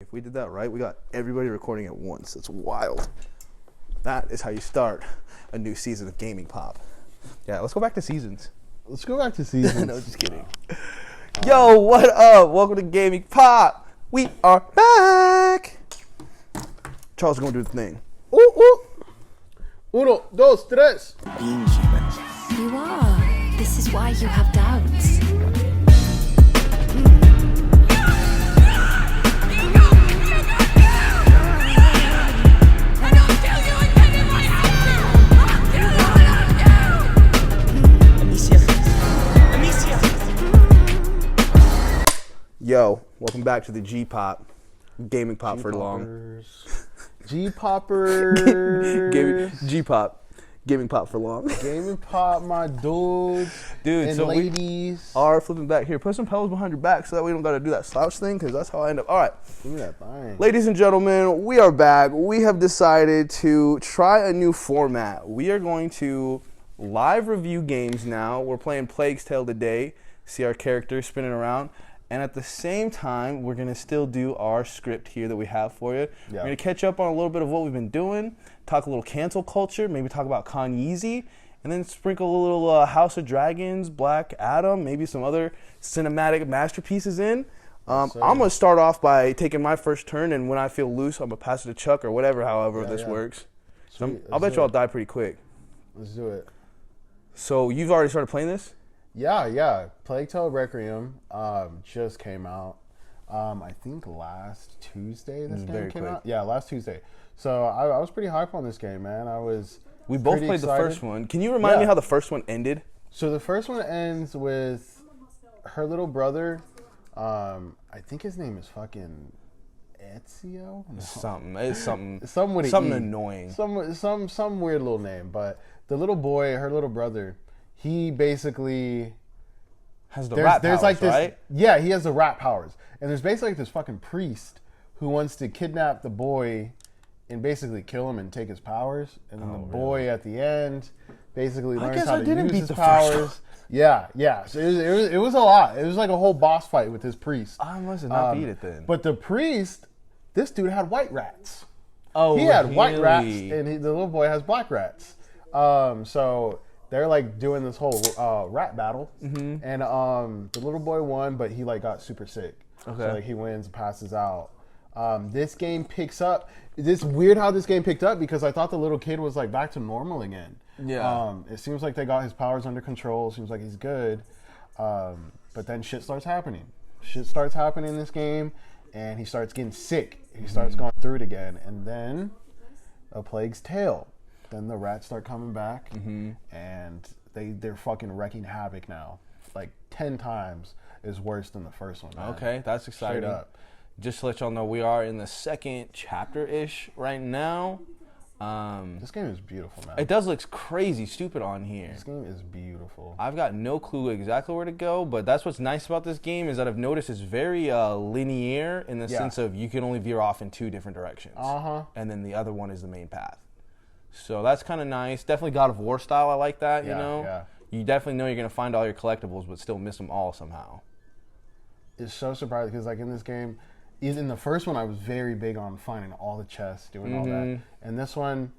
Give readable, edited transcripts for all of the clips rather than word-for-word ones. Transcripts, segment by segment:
If we did that right, we got everybody recording at once. It's wild. That is how you start a new season of Gaming Pop. Yeah, let's go back to seasons. Let's go back to seasons. No, just kidding. Yo, what up? Welcome to Gaming Pop. We are back. Charles is going to do the thing. Ooh, ooh. Uno, dos, tres. You are. This is why you have doubts. Yo, welcome back to the G-Pop. Gaming Pop for long. G-Poppers. G-Pop. Gaming Pop for long. Gaming Pop, my dudes. Dude, and so ladies. we are flipping back here. Put some pedals behind your back so that we don't got to do that slouch thing, because that's how I end up. All right. Give me that thing. Ladies and gentlemen, we are back. We have decided to try a new format. We are going to live review games now. We're playing Plague Tale today. See our characters spinning around. And at the same time, we're going to still do our script here that we have for you. Yeah. We're going to catch up on a little bit of what we've been doing, talk a little cancel culture, maybe talk about KANYE, and then sprinkle a little House of Dragons, Black Adam, maybe some other cinematic masterpieces in. I'm going to start off by taking my first turn, and when I feel loose, I'm going to pass it to Chuck or whatever, however this works. So I'll bet you I'll die pretty quick. Let's do it. So you've already started playing this? Yeah. Plague Tale Requiem just came out. I think last Tuesday this game came out. Yeah, last Tuesday. So I was pretty hype on this game, man. We both played the first one. Can you remind me how the first one ended? So the first one ends with her little brother. I think his name is fucking Ezio. No. It's something annoying. Some weird little name. But the little boy, her little brother, he basically has the rat powers, like this, right? Yeah, he has the rat powers. And there's basically like this fucking priest who wants to kidnap the boy and basically kill him and take his powers. And then the boy at the end basically learns how to use his powers. Yeah. So it was a lot. It was like a whole boss fight with his priest. I must have not beat it then. But the priest, this dude had white rats. Oh, he had white rats, and the little boy has black rats. So they're like doing this whole rat battle, and the little boy won, but he like got super sick. Okay. So like he wins and passes out. This game picks up. It's weird how this game picked up because I thought the little kid was like back to normal again. Yeah. It seems like they got his powers under control. Seems like he's good. But then shit starts happening. Shit starts happening in this game, and he starts getting sick. He starts going through it again, and then a Plague's Tale. Then the rats start coming back, and they're fucking wrecking havoc now. Like 10 times is worse than the first one, man. Okay, that's exciting. Straight up. Just to let y'all know, we are in the second chapter-ish right now. This game is beautiful, man. It does look crazy stupid on here. This game is beautiful. I've got no clue exactly where to go, but that's what's nice about this game is that I've noticed it's very linear in the sense of you can only veer off in 2 different directions. And then the other one is the main path. So that's kind of nice. Definitely God of War style. I like that, you know? Yeah. You definitely know you're going to find all your collectibles, but still miss them all somehow. It's so surprising because, like, in this game, in the first one, I was very big on finding all the chests, doing all that. And this one,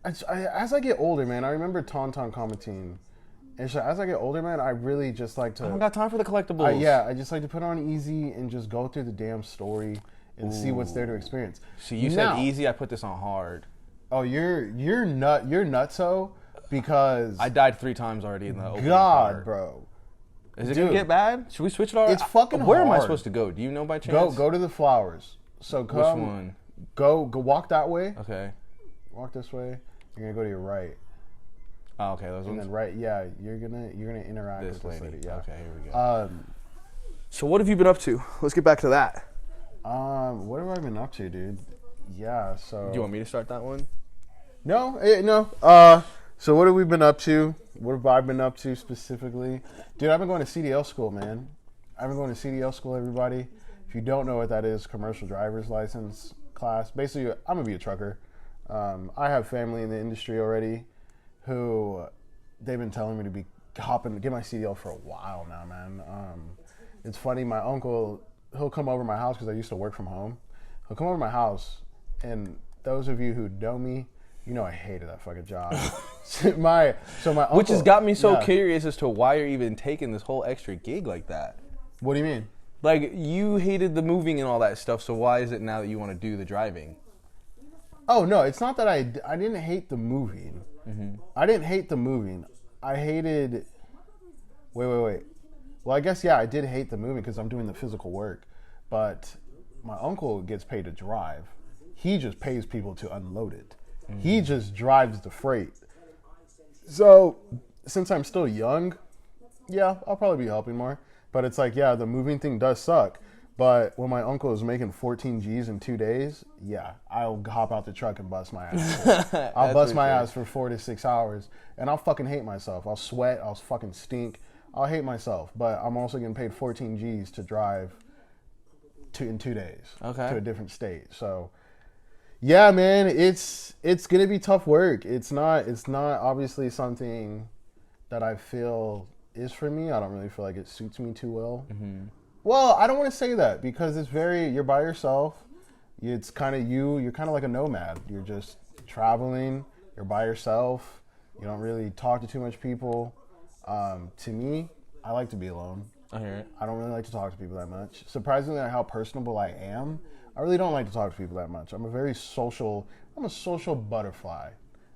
as I get older, man, I remember Tauntaun commenting. And so as I get older, man, I really just like to... I don't got time for the collectibles. I just like to put on easy and just go through the damn story and see what's there to experience. So you said easy, I put this on hard. Oh, you're nutso because I died 3 times already in the opening part. Bro. Is it gonna get bad? Should we switch it already? It's fucking hard. Where am I supposed to go? Do you know by chance? Go to the flowers. So come, which one? Go walk that way. Okay. Walk this way. You're gonna go to your right. Oh, okay, those and ones. Then right, yeah. You're gonna interact This with this lady. Yeah. Okay, here we go. So what have you been up to? Let's get back to that. What have I been up to, dude? Yeah. So. Do you want me to start that one? No. So what have we been up to? What have I been up to specifically? Dude, I've been going to CDL School, man. I've been going to CDL School, everybody. If you don't know what that is, commercial driver's license class. Basically, I'm going to be a trucker. I have family in the industry already who they've been telling me to be get my CDL for a while now, man. It's funny, my uncle, he'll come over to my house because I used to work from home. he'll come over to my house, and those of you who know me, you know I hated that fucking job. my uncle, Which has got me so yeah. curious as to why you're even taking this whole extra gig like that. What do you mean? Like, you hated the moving and all that stuff, so why is it now that you want to do the driving? Oh, no, it's not that I didn't hate the moving. Mm-hmm. I didn't hate the moving. I hated... Wait. Well, I guess, yeah, I did hate the moving because I'm doing the physical work. But my uncle gets paid to drive. He just pays people to unload it. Mm-hmm. He just drives the freight. So, since I'm still young, yeah, I'll probably be helping more. But it's like, yeah, the moving thing does suck. But when my uncle is making 14 G's in 2 days, yeah, I'll hop out the truck and bust my ass. I'll bust my ass for 4 to 6 hours. And I'll fucking hate myself. I'll sweat. I'll fucking stink. I'll hate myself. But I'm also getting paid 14 G's to drive in 2 days to a different state. So, yeah, man, it's going to be tough work. It's not obviously something that I feel is for me. I don't really feel like it suits me too well. Mm-hmm. Well, I don't want to say that because you're by yourself. It's kind of you're kind of like a nomad. You're just traveling. You're by yourself. You don't really talk to too much people. To me, I like to be alone. I hear it. I don't really like to talk to people that much. Surprisingly, how personable I am, I really don't like to talk to people that much. I'm a social butterfly,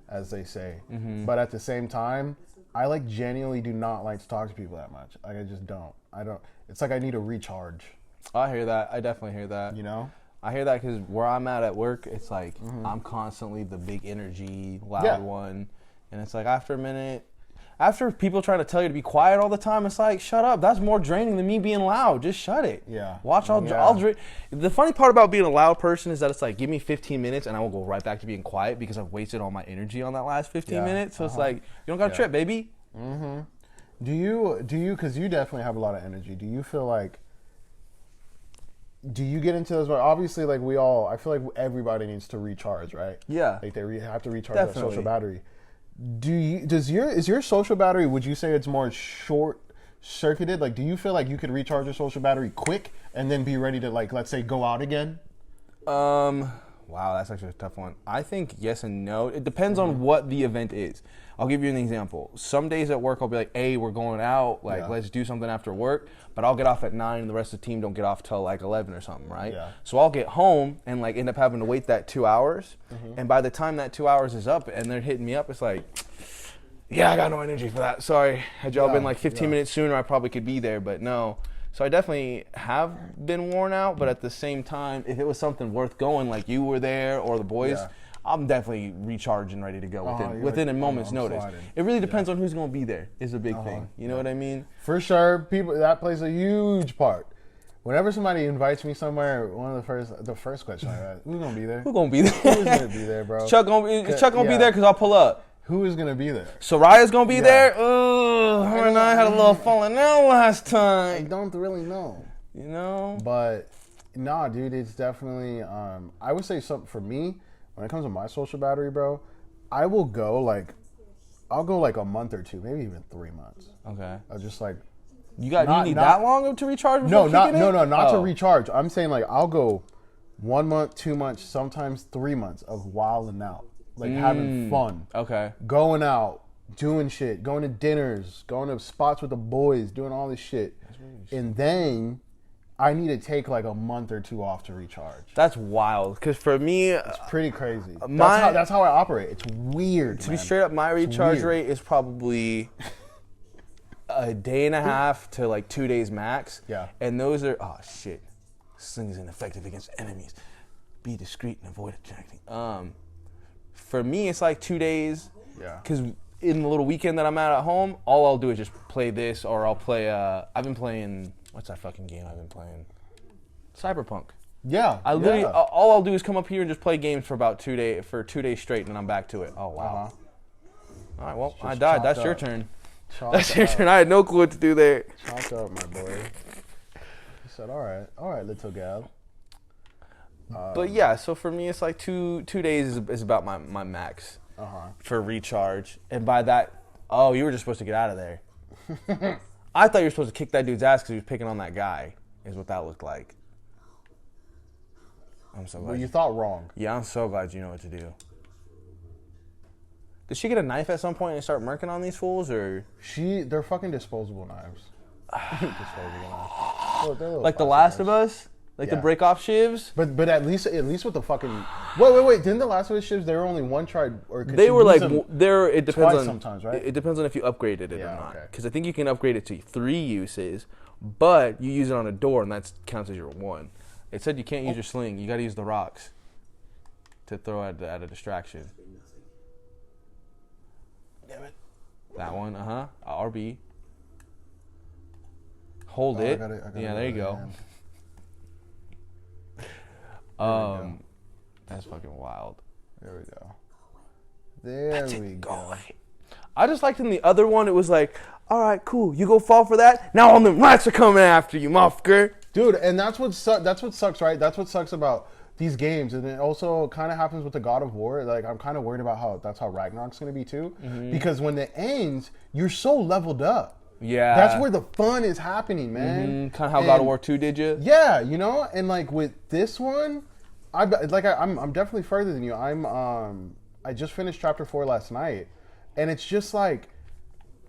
as they say. Mm-hmm. But at the same time, I genuinely do not like to talk to people that much. I just don't. It's like I need a recharge. I hear that. I definitely hear that. You know? I hear that because where I'm at work, it's like I'm constantly the big energy, loud one. And it's like after a minute, after people trying to tell you to be quiet all the time, it's like, shut up. That's more draining than me being loud. Just shut it. Yeah. The funny part about being a loud person is that it's like, give me 15 minutes and I will go right back to being quiet because I've wasted all my energy on that last 15 minutes. So it's like, you don't got to trip, baby. Mm-hmm. Do you, because you definitely have a lot of energy, do you feel like, do you get into those, obviously I feel like everybody needs to recharge, right? Yeah. Like they have to recharge that social battery. Is your social battery, would you say it's more short circuited? Like, do you feel like you could recharge your social battery quick and then be ready to let's say go out again? Wow, that's actually a tough one. I think yes and no. It depends on what the event is. I'll give you an example. Some days at work, I'll be like, hey, we're going out. Let's do something after work. But I'll get off at 9 and the rest of the team don't get off till 11 or something, right? Yeah. So I'll get home and end up having to wait that 2 hours. Mm-hmm. And by the time that 2 hours is up and they're hitting me up, it's like, yeah, I got no energy for that. Sorry. Had y'all been 15 minutes sooner, I probably could be there, but no. So I definitely have been worn out, but at the same time, if it was something worth going, like you were there or the boys, I'm definitely recharging, ready to go within a moment's notice. Sliding. It really depends on who's going to be there is a big thing. You know what I mean? For sure. That plays a huge part. Whenever somebody invites me somewhere, the first question I ask, who's going to be there? Who's going to be there? Who's going to be there, bro? Chuck going to be there because I'll pull up. Who is going to be there? Soraya's going to be there? Her and I had a little falling out last time. I don't really know. You know? But, nah, dude, it's definitely, I would say something for me, when it comes to my social battery, bro, I will go I'll go a month or two, maybe even 3 months. Okay. I'll just you need that long to recharge? No, not to recharge. I'm saying I'll go 1 month, 2 months, sometimes 3 months of wilding out. Having fun. Okay. Going out, doing shit, going to dinners, going to spots with the boys, doing all this shit. And then I need to take a month or two off to recharge. That's wild. Because for me... It's pretty crazy. That's how I operate. It's weird, To be straight up, my recharge rate is probably a day and a half to 2 days max. Yeah. And those are... Oh, shit. This thing is ineffective against enemies. Be discreet and avoid attracting. For me, it's 2 days. Yeah. Because in the little weekend that I'm at home, all I'll do is just play this, or I'll play. I've been playing. What's that fucking game I've been playing? Cyberpunk. Yeah. All I'll do is come up here and just play games for about 2 days, for 2 days straight, and then I'm back to it. Oh wow. All right. Well, I died. That's your turn. That's your turn. I had no clue what to do there. Chalk up, my boy. He said, "All right, little gal." But yeah, so for me, it's 2 days is about my max for recharge. And by that, you were just supposed to get out of there. I thought you were supposed to kick that dude's ass because he was picking on that guy, is what that looked like. I'm so Well, glad. you thought wrong. Yeah, I'm so glad you know what to do. Did she get a knife at some point and start murking on these fools, or They're fucking disposable knives. Disposable knives. They're little like The plastic Last of knives. Us, like Yeah. the break off shivs? But at least with the fucking wait. Didn't The Last of Us shivs? They were only one try, or could They you were use like them it depends twice on sometimes, right? It depends on if you upgraded it Yeah, or not. okay. Because I think you can upgrade it to 3 uses, but you use it on a door and that counts as your 1. It said you can't use your sling. You got to use the rocks to throw at a distraction. Damn it. That one, RB. Hold Oh, I it. got it. Yeah, there you go. Go. That's fucking wild. There we go. There we go. I just liked in the other one, it was like, all right, cool, you go fall for that. Now all them rats are coming after you, motherfucker. Dude, and that's what sucks, right? That's what sucks about these games, and it also kind of happens with the God of War. Like, I'm kind of worried about how Ragnarok's going to be too, because when it ends, you're so leveled up. Yeah. That's where the fun is happening, man. Kind of how God of War 2 did you? Yeah, and like with this one, I'm definitely further than you. I just finished chapter 4 last night, and it's just like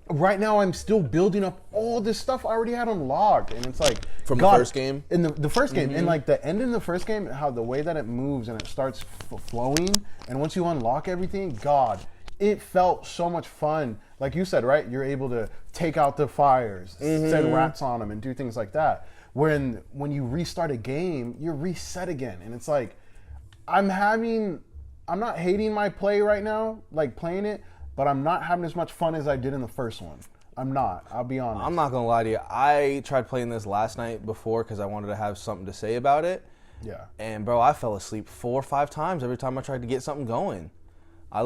right now I'm still building up all this stuff I already had unlocked, and it's like From the first game? In the first game, and like the end in the first game, how the way that it moves and it starts flowing, and once you unlock everything, God, it felt so much fun. Like you said, right? You're able to take out the fires, send rats on them, and do things like that. When you restart a game, you're reset again, and it's like I'm not hating my play right now, like playing it, but I'm not having as much fun as I did in the first one. I'm not. I'll be honest. I'm not going to lie to you. I tried playing this last night before because I wanted to have something to say about it. Yeah. And, bro, I fell asleep 4 or 5 times every time I tried to get something going. I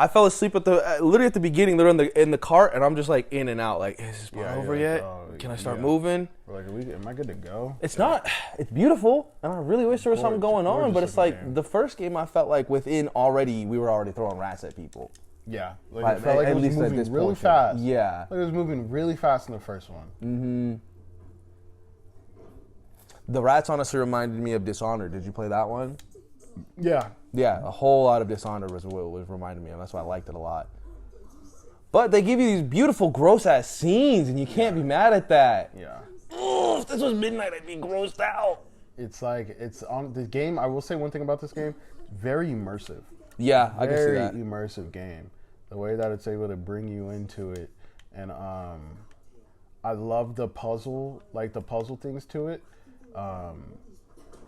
fell asleep at the beginning. They're in the cart, and I'm just like in and out. Like, is this part over yet? Can I start moving? Like, am I good to go? It's not. It's beautiful, and I really wish there was something going on. But it's like game. the first game, I felt like we were already throwing rats at people. Yeah. Like, it felt like at it was least at moving this really portion. fast. Yeah. Like it was moving really fast in the first one. The rats honestly reminded me of Dishonored. Did you play that one? Yeah. Yeah, a whole lot of Dishonored was what it was reminding me of. That's why I liked it a lot. But they give you these beautiful, gross-ass scenes, and you can't be mad at that. Yeah. Ooh, if this was midnight, I'd be grossed out. It's like, it's on the game. I will say one thing about this game, very immersive. Yeah, I can see Very that. immersive game. The way that it's able to bring you into it. And I love the puzzle things to it.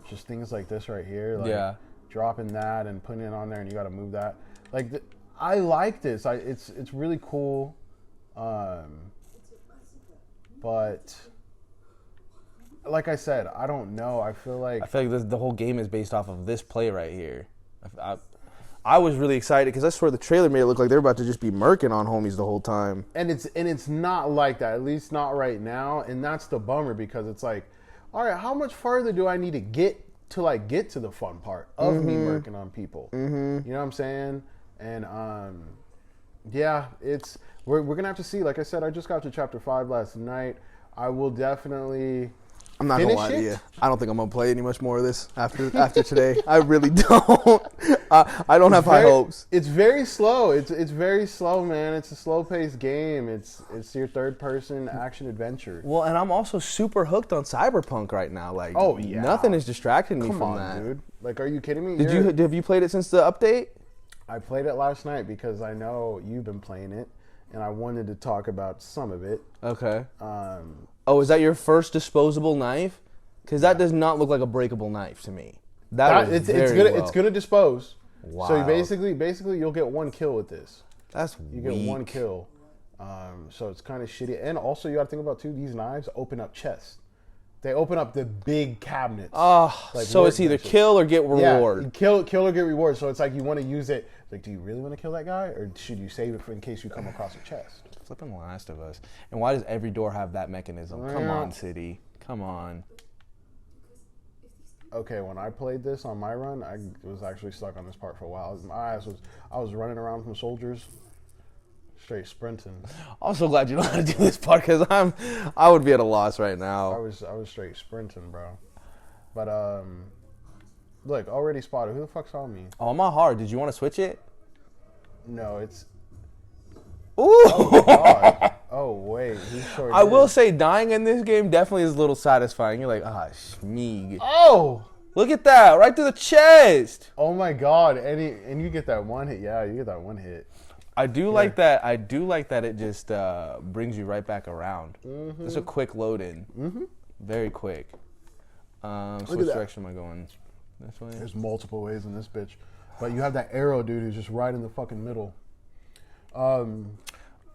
Just things like this right here. Like Yeah. dropping that and putting it on there, and you got to move that. Like, I like this. It's really cool. But like I said, I don't know. I feel like the whole game is based off of this play right here. I was really excited because I swear the trailer made it look like they're about to just be murking on homies the whole time. And it's not like that, at least not right now, and that's the bummer, because it's like, all right, how much further do I need to get to the fun part of me working on people? You know what I'm saying? And yeah, we're gonna have to see. Like I said, I just got to chapter 5 last night. I will definitely. I'm not gonna lie to you. I don't think I'm gonna play any much more of this after today. I really don't. I don't have high hopes. It's very slow. It's very slow, man. It's a slow-paced game. It's your third-person action adventure. Well, and I'm also super hooked on Cyberpunk right now. Like, oh yeah, nothing is distracting me Come from on, that. dude. Like, are you kidding me? Have you played it since the update? I played it last night because I know you've been playing it, and I wanted to talk about some of it. Okay. Oh, is that your first disposable knife? Because that does not look like a breakable knife to me. It's gonna dispose. Wow. So basically you'll get 1 kill with this. That's You weak. get 1 kill. So it's kind of shitty. And also you got to think about too. These knives open up chests. They open up the big cabinets. So it's either kill or get reward. Yeah, kill or get reward. So it's like you want to use it. Like, do you really want to kill that guy, or should you save it in case you come across a chest? Flipping The Last of Us. And why does every door have that mechanism? Come on, City. Come on. Okay, when I played this on my run, I was actually stuck on this part for a while. I was running around from soldiers, straight sprinting. I'm so glad you know how to do this part because I would be at a loss right I now. was straight sprinting, bro. But Look, already spotted. Who the fuck saw me? Oh, I'm on hard. Did you want to switch it? No, it's... Ooh! Oh, God. Oh, wait. He sure I did. will say dying in this game definitely is a little satisfying. You're like, schmeeg. Oh! Look at that. Right through the chest. Oh, my God. And you get that one hit. Yeah, you get that one hit. I do like that. I do like that it just brings you right back around. It's a quick load in. Very quick. So which direction am I going? This way? There's multiple ways in this bitch. But you have that arrow dude who's just right in the fucking middle. And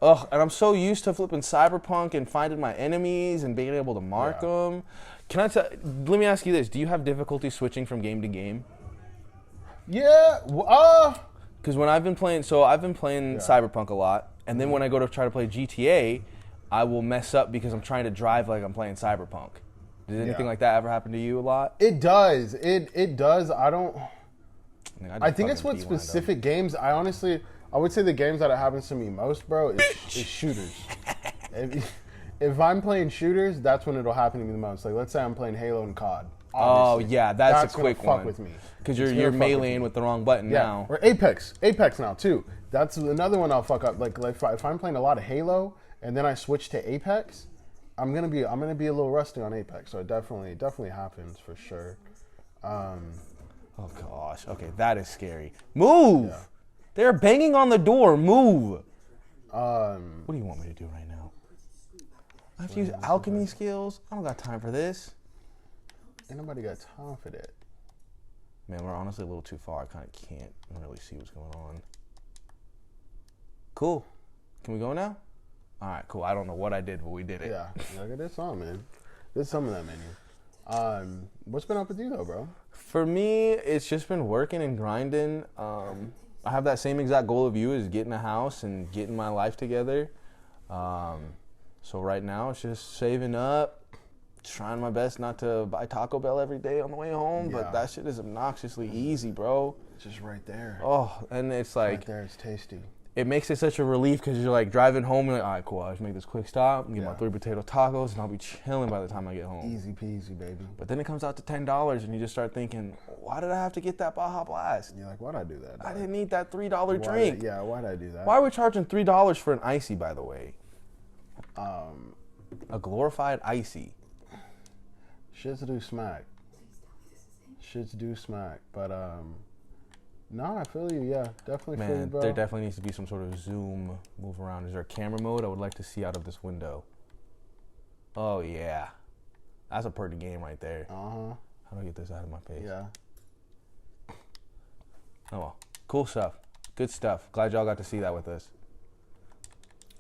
I'm so used to flipping Cyberpunk and finding my enemies and being able to mark them. Let me ask you this. Do you have difficulty switching from game to game? Yeah. Because when I've been playing, Cyberpunk a lot. And then when I go to try to play GTA, I will mess up because I'm trying to drive like I'm playing Cyberpunk. Does anything like that ever happen to you a lot? It does. It does. I think it's with specific games. I would say the games that it happens to me most, bro, is shooters. If I'm playing shooters, that's when it'll happen to me the most. Like, let's say I'm playing Halo and COD. Obviously. Oh, yeah, that's a quick gonna fuck one. with me. Because you're meleeing with the wrong button now. Or Apex now too. That's another one I'll fuck up. Like if I'm playing a lot of Halo and then I switch to Apex, I'm gonna be a little rusty on Apex. So it definitely happens for sure. Oh gosh. Okay, that is scary. Move. Yeah. They're banging on the door. Move. What do you want me to do right now? I have to use alchemy skills. I don't got time for this. Ain't nobody got time for that. Man, we're honestly a little too far. I kind of can't really see what's going on. Cool. Can we go now? All right, cool. I don't know what I did, but we did it. Yeah, look at this song, man. There's some of that menu. What's been up with you, though, bro? For me, it's just been working and grinding. I have that same exact goal of you, is getting a house and getting my life together. So right now, it's just saving up. Trying my best not to buy Taco Bell every day on the way home, but that shit is obnoxiously easy, bro. It's just right there. Oh, and it's like... Right there, it's tasty. It makes it such a relief because you're like driving home and you're like, all right, cool, I'll just make this quick stop and get my 3 potato tacos and I'll be chilling by the time I get home. Easy peasy, baby. But then it comes out to $10 and you just start thinking, why did I have to get that Baja Blast? You're like, why'd I do that? Dog? I didn't need that $3 drink. Why'd I do that? Why are we charging $3 for an icy, by the way? A glorified icy. Shits do smack. But, no, I feel you, yeah. Definitely feel you, bro. There definitely needs to be some sort of zoom move around. Is there a camera mode I would like to see out of this window? Oh, yeah. That's a pretty game right there. Uh-huh. How do I get this out of my face? Yeah. Oh, well. Cool stuff. Good stuff. Glad y'all got to see that with us.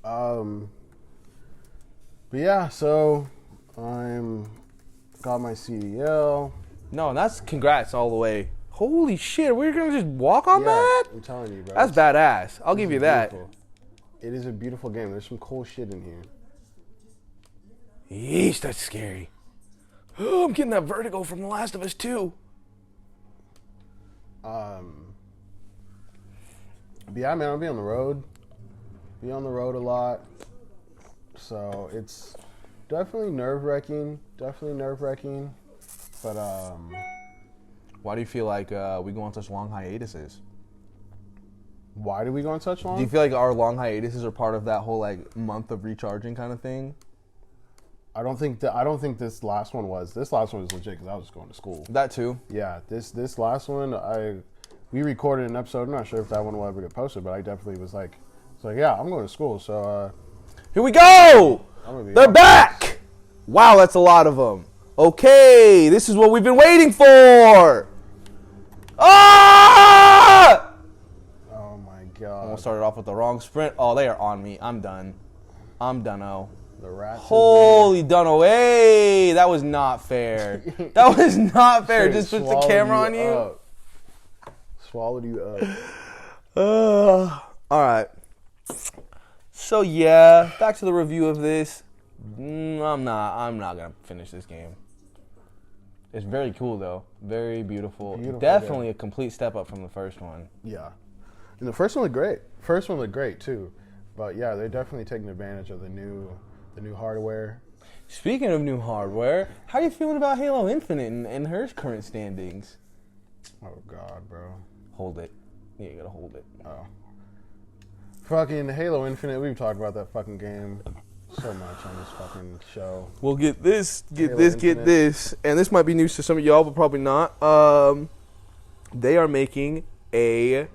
But yeah, so got my CDL. No, and that's congrats all the way. Holy shit, we're gonna just walk on that? I'm telling you, bro. That's badass. I'll give you that. Beautiful. It is a beautiful game. There's some cool shit in here. Yeesh, that's scary. Oh, I'm getting that vertigo from The Last of Us 2. But yeah, man, I'll be on the road. Be on the road a lot. So it's definitely nerve-wracking. But why do you feel like we go on such long hiatuses? Why do we go on such long? Do you feel like our long hiatuses are part of that whole like month of recharging kind of thing? I don't think this last one was. This last one was legit because I was just going to school. That too. Yeah, this last one we recorded an episode. I'm not sure if that one will ever get posted, but I definitely was like, yeah, I'm going to school. So here we go. They're back. Wow, that's a lot of them. Okay, this is what we've been waiting for. Ah! Oh my god. Almost started off with the wrong sprint. Oh, they are on me. I'm done. Oh. The rats. Holy done. Hey, that was not fair. That was not fair. Just put the camera on you. Swallowed you up. All right. So yeah, back to the review of this. I'm not gonna finish this game. It's very cool though, very beautiful. Definitely a complete step up from the first one. Yeah, and the first one looked great. First one looked great too, but yeah, they're definitely taking advantage of the new hardware. Speaking of new hardware, how are you feeling about Halo Infinite and her current standings? Oh God, bro. Hold it. Yeah, you gotta hold it. Oh. Fucking Halo Infinite. We've talked about that fucking game so much on this fucking show. We'll get this, get Halo this, get Infinite. this. And this might be news to some of y'all, but probably not. They are making a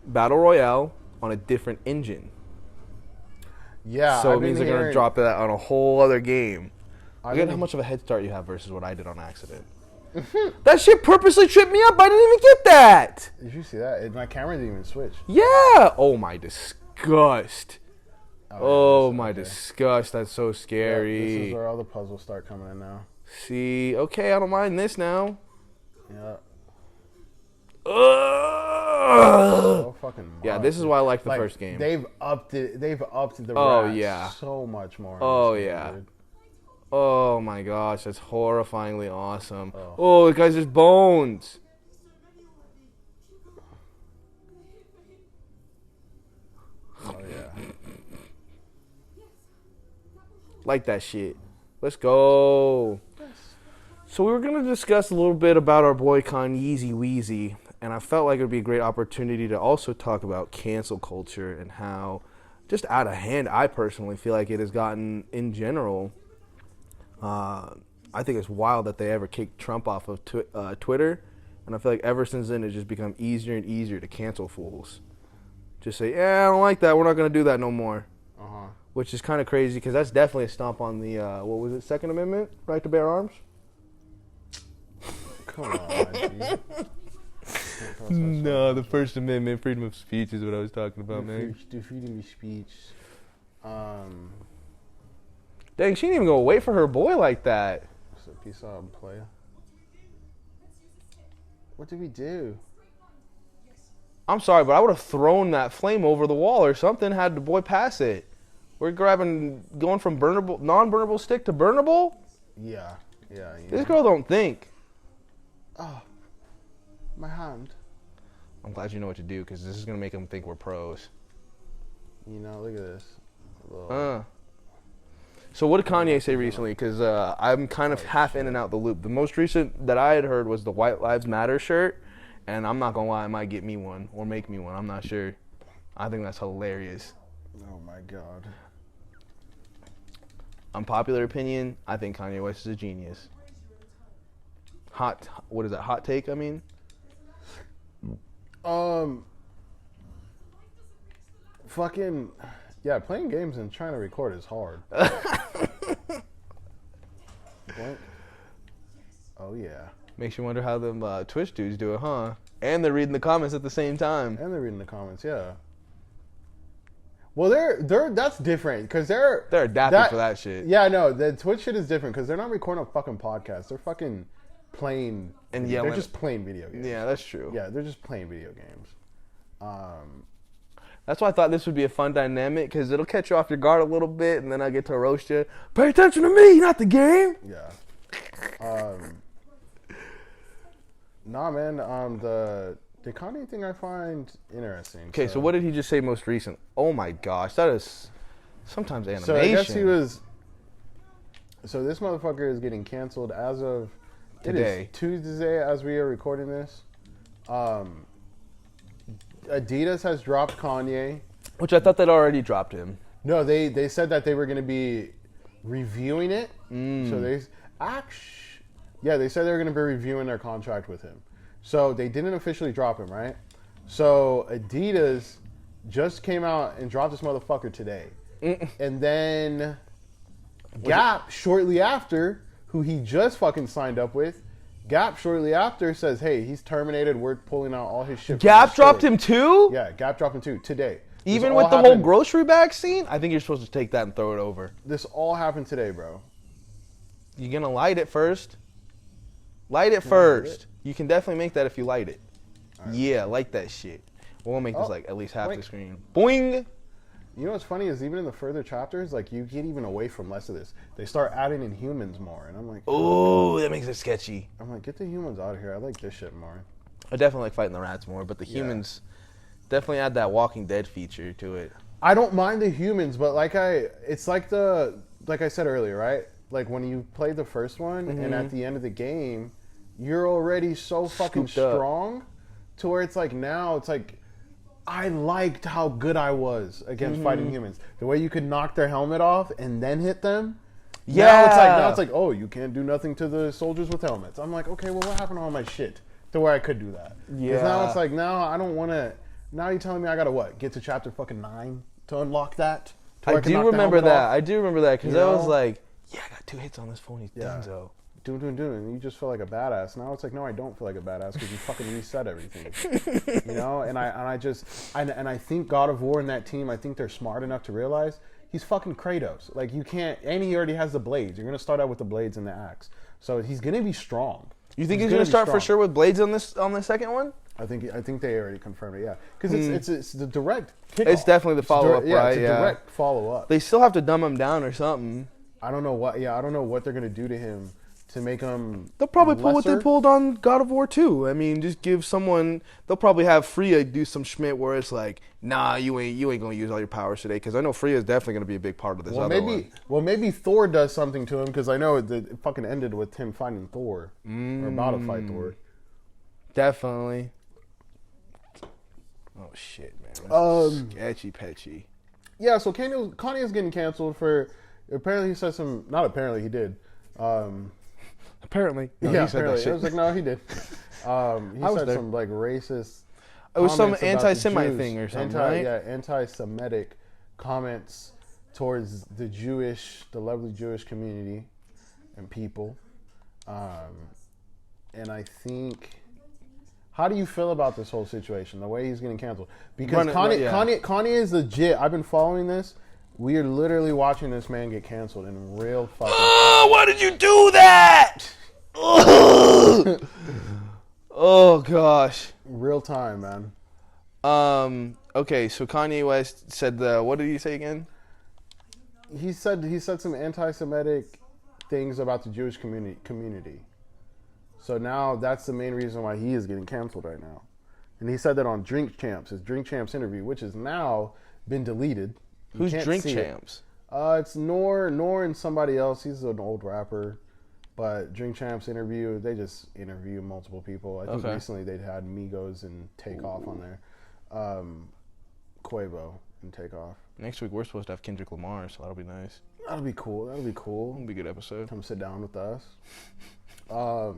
Battle Royale on a different engine. Yeah, So I've it means been they're going to hearing- drop that on a whole other game. I've Look at been- how much of a head start you have versus what I did on accident. That shit purposely tripped me up. I didn't even get that. Did you see that? My camera didn't even switch. Yeah. Oh, my disgust. Oh, yeah, my okay. disgust. That's so Yeah, this scary. is where all the puzzles start coming in now. See, okay, I don't mind this now. Yeah. Ugh. So fucking Yeah, much. this is why I like the Like, first game. They've upped it. They've upped the Oh, rats yeah. so much more. in Oh, this game, yeah. dude. Oh my gosh, that's horrifying awesome. Oh. Oh, the guy's just bones. Oh yeah. Like that shit. Let's go. So we were going to discuss a little bit about our boy KANYE Weezy, and I felt like it would be a great opportunity to also talk about cancel culture and how just out of hand I personally feel like it has gotten in general. I think it's wild that they ever kicked Trump off of Twitter, and I feel like ever since then it's just become easier and easier to cancel fools. Just say, yeah, I don't like that. We're not going to do that no more. Uh-huh. Which is kind of crazy because that's definitely a stomp on the, what was it, Second Amendment? Right to bear arms? Come on, dude. No, the First Amendment, freedom of speech is what I was talking about, man. The freedom of speech. Dang, she didn't even go wait for her boy like that. So peace out, player. What did we do? I'm sorry, but I would have thrown that flame over the wall or something, had the boy pass it. We're going from burnable, non-burnable stick to burnable? Yeah. Yeah. This girl don't think. Oh, my hand. I'm glad you know what to do because this is going to make them think we're pros. You know, look at this. Little- So what did Kanye say recently? Because I'm kind of half in and out the loop. The most recent that I had heard was the White Lives Matter shirt, and I'm not gonna lie, I might get me one or make me one. I'm not sure. I think that's hilarious. Oh my God. Unpopular opinion, I think Kanye West is a genius. What is that? Hot take? I mean, Fucking, yeah. Playing games and trying to record is hard. What? Oh yeah. makes you wonder how them Twitch dudes do it, huh? And they're reading the comments at the same time. And they're reading the comments, yeah. Well, they're that's different because they're adapted for that shit. Yeah, no, the Twitch shit is different because they're not recording a fucking podcast. They're fucking playing, And they're yelling. just playing video games. Yeah, that's true. Yeah, they're just playing video games. That's why I thought this would be a fun dynamic because it'll catch you off your guard a little bit, and then I get to roast you. Pay attention to me, not the game. Yeah. Nah, man. The Kanye thing I find interesting. Okay, so what did he just say most recent? Oh my gosh, that is sometimes animation. So I guess he was. So this motherfucker is getting canceled as of Today. It is Tuesday as we are recording this. Adidas has dropped Kanye. Which I thought they'd already dropped him. No, they said that they were going to be reviewing it. So they they said they were going to be reviewing their contract with him. So they didn't officially drop him, right? So Adidas just came out and dropped this motherfucker today. And then Gap shortly after, who he just fucking signed up with, Gap shortly after says, hey, he's terminated. We're pulling out all his shit. Gap dropped him too? Yeah, Gap dropped him too today. Even This with all the whole happened- grocery bag scene? I think you're supposed to take that and throw it over. This all happened today, bro. You're going to light it first? Light it first. You can definitely make that if you light it. Right. Yeah, light that shit. We'll make this Oh, like at least half the boink. screen. Boing! You know what's funny is even in the further chapters, like you get even away from less of this. They start adding in humans more, and I'm like, Ooh, that makes it sketchy. I'm like, get the humans out of here. I like this shit more. I definitely like fighting the rats more, but the Yeah. humans definitely add that Walking Dead feature to it. I don't mind the humans, but it's like I said earlier, right? Like when you play the first one, and at the end of the game, you're already so fucking Scooped up. strong to where it's like now it's like I liked how good I was against fighting humans. The way you could knock their helmet off and then hit them. Yeah. Now it's like, oh, you can't do nothing to the soldiers with helmets. I'm like, okay, well, what happened to all my shit to where I could do that? 'Cause Yeah. now it's like, now I don't want to. Now you're telling me I gotta what? Get to chapter fucking 9 to unlock that? To where I can do knock the remember helmet that. off? I do remember that because You I was know? like, yeah, I got 2 hits on this phone. He's Yeah. donezo. Doing, and you just feel like a badass. Now it's like, no, I don't feel like a badass because you fucking reset everything. You know, and I think God of War and that team, I think they're smart enough to realize he's fucking Kratos. Like you can't, and he already has the blades. You're gonna start out with the blades and the axe, so he's gonna be strong. You think he's gonna be start for strong. sure with blades on the second one? I think they already confirmed it. Yeah, because it's the direct kickoff. It's definitely the follow-up, right? It's a direct follow up. They still have to dumb him down or something. I don't know what. Yeah, I don't know what they're gonna do to him to make him. They'll probably pull what they lesser. pulled on God of War 2. I mean, just give someone. They'll probably have Freya do some schmidt where it's like, nah, you ain't gonna use all your powers today, because I know Freya is definitely gonna be a big part of this. Well, maybe Thor does something to him, because I know it fucking ended with him fighting Thor or about to fight Thor. Definitely. Oh shit, man. Sketchy petchy. Yeah, so Kanye is getting canceled for. Apparently, he said some. Not apparently, he did. Apparently, no, yeah, he said apparently. that shit. I was like, no, he did. He was said there. some like racist. It was some comments about the anti-Semite Jews. thing or something, right? Yeah, anti-Semitic comments towards the lovely Jewish community and people. And I think, how do you feel about this whole situation? The way he's getting canceled, because Kanye is legit. I've been following this. We are literally watching this man get canceled in real fucking. Oh, why did you do that? Oh gosh. Real time, man. Okay, so Kanye West said what did he say again? He said some anti-Semitic things about the Jewish community. So now that's the main reason why he is getting canceled right now. And he said that on his Drink Champs interview, which has now been deleted. You Who's can't Drink see it. Champs? It's Nor and somebody else. He's an old rapper. But Drink Champs interview, they just interview multiple people. I think recently they'd had Migos and Takeoff on there. Quavo and Takeoff. Next week we're supposed to have Kendrick Lamar, so that'll be nice. That'll be cool. It'll be a good episode. Come sit down with us. But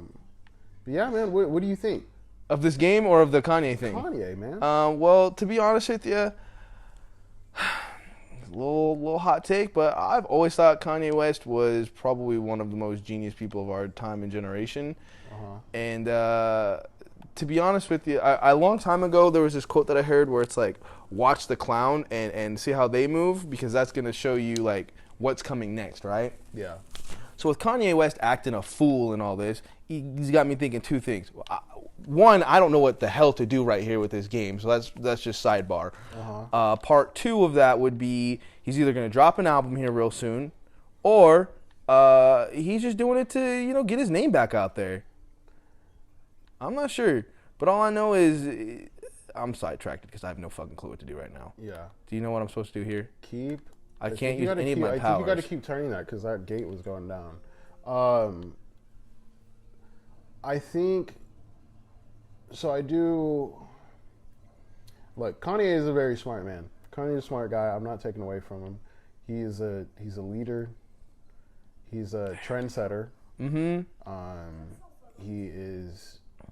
yeah, man, what do you think? Of this game or of the Kanye thing? Kanye, man. Well, to be honest with you, little hot take, but I've always thought Kanye West was probably one of the most genius people of our time and generation. And to be honest with you, a long time ago there was this quote that I heard where it's like, watch the clown and see how they move, because that's going to show you like what's coming next, right? Yeah. So with Kanye West acting a fool and all this, he's got me thinking 2 things. One, I don't know what the hell to do right here with this game, so that's just sidebar. Part 2 of that would be he's either going to drop an album here real soon, or he's just doing it to get his name back out there. I'm not sure, but all I know is I'm sidetracked because I have no fucking clue what to do right now. Yeah. Do you know what I'm supposed to do here? I can't use any of my powers. I think you got to keep turning that because that gate was going down. I think. So I do. Look, Kanye is a very smart man. Kanye is a smart guy. I'm not taking away from him. He's a leader. He's a trendsetter.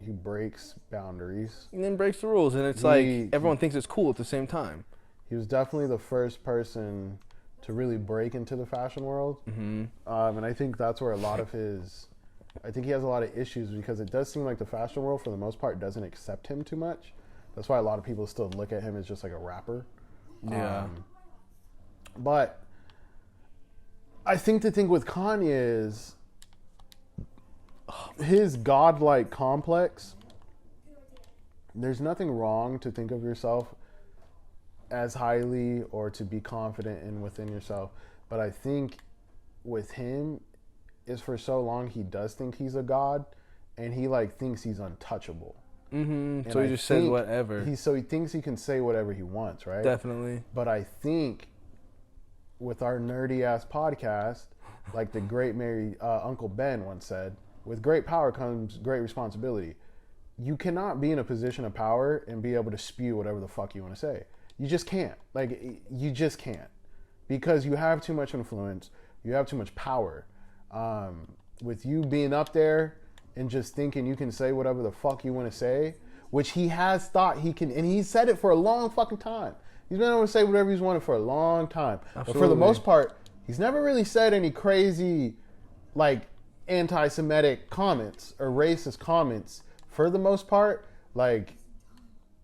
He breaks boundaries. And then breaks the rules, and it's like everyone thinks it's cool at the same time. He was definitely the first person to really break into the fashion world. And I think that's where a lot of I think he has a lot of issues, because it does seem like the fashion world, for the most part, doesn't accept him too much. That's why a lot of people still look at him as just like a rapper. Yeah. But I think the thing with Kanye is his godlike complex. There's nothing wrong to think of yourself as highly or to be confident in within yourself. But I think with him is, for so long he does think he's a god, and he thinks he's untouchable. So he just says whatever. He thinks he can say whatever he wants, right? Definitely. But I think with our nerdy ass podcast, like the great Uncle Ben once said, with great power comes great responsibility. You cannot be in a position of power and be able to spew whatever the fuck you want to say. You just can't. Like, you just can't. Because you have too much influence. You have too much power. With you being up there and just thinking you can say whatever the fuck you want to say, which he has thought he can, and he said it for a long fucking time. He's been able to say whatever he's wanted for a long time. Absolutely. But for the most part, he's never really said any crazy, like, anti-Semitic comments or racist comments. For the most part, like,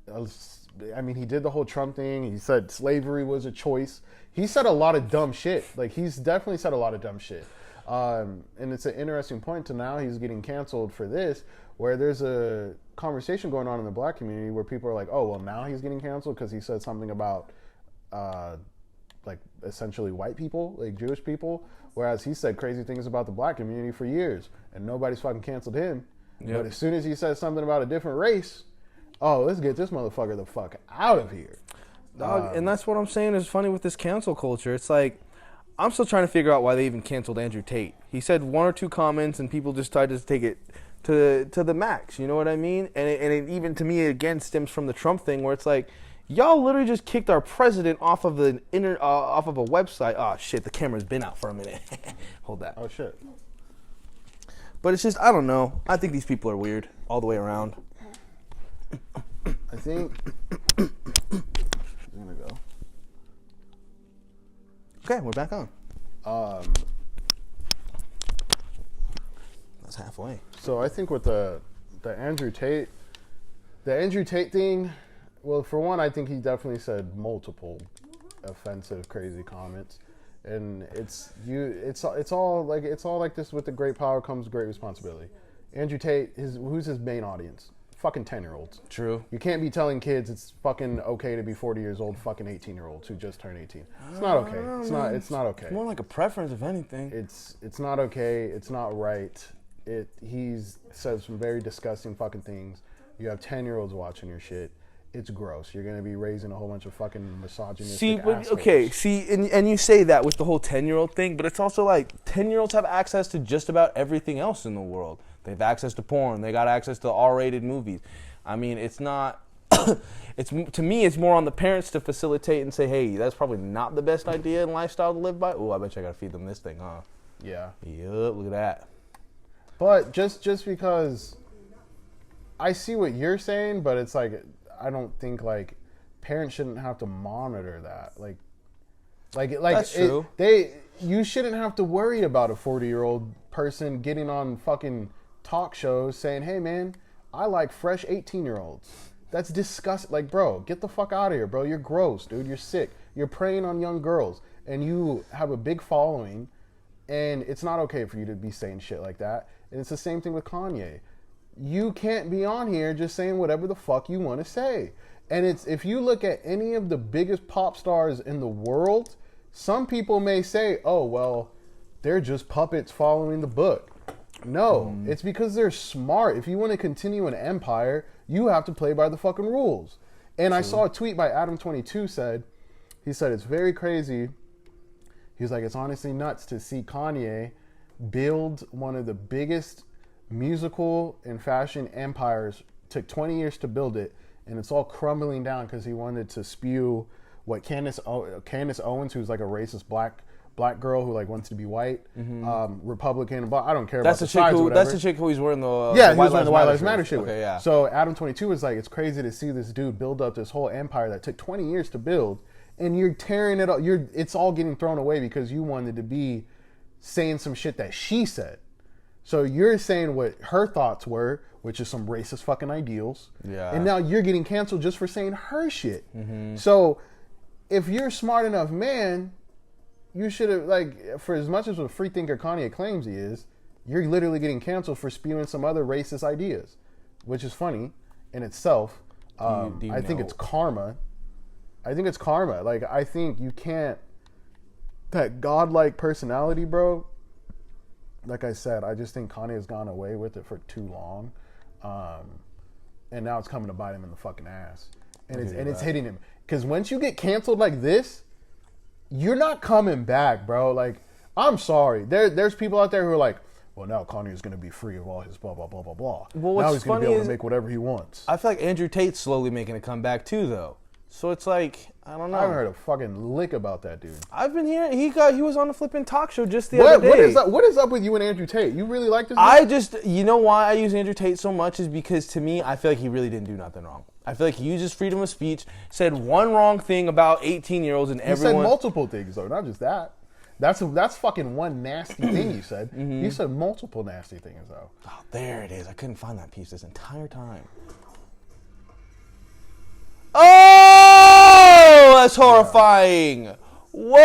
I mean, he did the whole Trump thing. He said slavery was a choice. He said a lot of dumb shit. Like, he's definitely said a lot of dumb shit. And it's an interesting point to now he's getting canceled for this, where there's a conversation going on in the black community where people are like, oh, well, now he's getting canceled because he said something about, like, essentially white people, like Jewish people, whereas he said crazy things about the black community for years, and nobody's fucking canceled him. Yep. But as soon as he says something about a different race, oh, let's get this motherfucker the fuck out of here. Dog, and that's what I'm saying is funny with this cancel culture. It's like, I'm still trying to figure out why they even canceled Andrew Tate. He said one or two comments, and people just tried to take it to the max. You know what I mean? And it even to me again stems from the Trump thing, where it's like, y'all literally just kicked our president off of a website. Oh shit, the camera's been out for a minute. Hold that. Oh shit. But it's just, I don't know. I think these people are weird all the way around. I think I'm gonna go. Okay, we're back on. That's halfway. So I think with the Andrew Tate thing, well, for one, I think he definitely said multiple offensive, crazy comments, and it's all like this. With the great power comes great responsibility. Andrew Tate, who's his main audience? Fucking 10-year-olds. True. You can't be telling kids it's fucking okay to be 40 years old, fucking 18-year-olds who just turned 18. It's not okay. It's not okay. It's more like a preference, if anything. It's not okay. It's not right. He's said some very disgusting fucking things. You have 10-year-olds watching your shit. It's gross. You're gonna be raising a whole bunch of fucking misogynistic assholes. And you say that with the whole 10-year-old thing, but it's also like 10-year-olds have access to just about everything else in the world. They have access to porn. They got access to R-rated movies. I mean, it's not. To me, it's more on the parents to facilitate and say, hey, that's probably not the best idea and lifestyle to live by. Oh, I bet you I gotta feed them this thing, huh? Yeah. Yup. Look at that. But just because I see what you're saying, but it's like, I don't think like parents shouldn't have to monitor that. Like that's true. You shouldn't have to worry about a 40-year-old person getting on fucking talk shows saying, hey man, I like fresh 18-year-olds. That's disgusting. Like, bro, get the fuck out of here, bro. You're gross, dude. You're sick. You're preying on young girls, and you have a big following, and it's not okay for you to be saying shit like that. And it's the same thing with Kanye. You can't be on here just saying whatever the fuck you want to say. And it's, if you look at any of the biggest pop stars in the world, some people may say, oh, well, they're just puppets following the book. No, it's because they're smart. If you want to continue an empire, you have to play by the fucking rules. And true. I saw a tweet by Adam22 he said, it's very crazy. He was like, it's honestly nuts to see Kanye build one of the biggest musical and fashion empires. Took 20 years to build it, and it's all crumbling down because he wanted to spew what Candace Owens, who's like a racist black girl who like wants to be white, Republican, but I don't care about the sides or whatever. That's the chick who he's wearing the he was wearing the White Lives Matter shit. Okay, yeah. So Adam22 was like, it's crazy to see this dude build up this whole empire that took 20 years to build, and you're tearing it up. It's all getting thrown away because you wanted to be saying some shit that she said. So you're saying what her thoughts were, which is some racist fucking ideals. Yeah. And now you're getting canceled just for saying her shit. Mm-hmm. So if you're smart enough, man, you should have, like, for as much as a free thinker Kanye claims he is, you're literally getting canceled for spewing some other racist ideas, which is funny in itself. I think it's karma. Like, I think you can't, that godlike personality, bro, like I said, I just think Kanye has gone away with it for too long. And now it's coming to bite him in the fucking ass. And it's hitting him. Because once you get canceled like this, you're not coming back, bro. Like, I'm sorry. There's people out there who are like, well, now Kanye is going to be free of all his blah, blah, blah, blah, blah. Well, now what's he's going to funny be able is- to make whatever he wants. I feel like Andrew Tate's slowly making a comeback too, though. So it's like, I don't know. I haven't heard a fucking lick about that dude. I've been hearing he was on a flipping talk show just the other day. What is up with you and Andrew Tate? You really like this dude? I just, you know why I use Andrew Tate so much is because to me, I feel like he really didn't do nothing wrong. I feel like he used his freedom of speech, said one wrong thing about 18-year-olds and everyone. He said multiple things, though, not just that. That's fucking one nasty thing you said. You said multiple nasty things, though. Oh, there it is. I couldn't find that piece this entire time. Oh, that's horrifying. Whoa.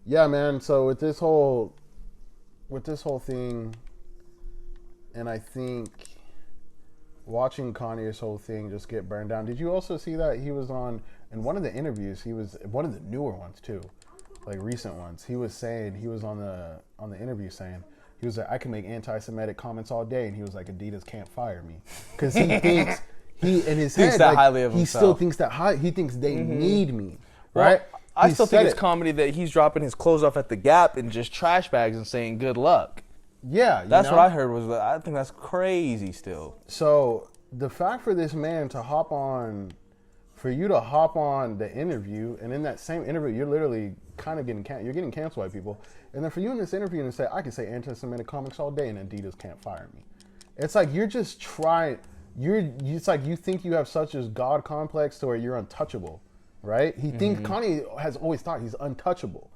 Yeah, man. So with this whole thing, and I think watching Kanye's whole thing just get burned down. Did you also see that he was on in one of the interviews? He was one of the newer ones too, like recent ones. He was saying he was on the interview saying. He was like, I can make anti-Semitic comments all day, and he was like, Adidas can't fire me because he thinks he in his Thinks head that like, highly of he himself. still thinks that high. He thinks they need me, Well, right? I He still said think it's it. comedy that he's dropping his clothes off at the Gap in just trash bags and saying good luck. Yeah, That's what I heard was that I think that's crazy still. So the fact for this man to hop on, for you to hop on the interview, and in that same interview, you're literally kind of getting canceled by people, and then for you in this interview to say, I can say anti-Semitic comics all day, and Adidas can't fire me. It's like you're just trying. It's like you think you have such a God complex to where you're untouchable, right? He thinks Kanye has always thought he's untouchable.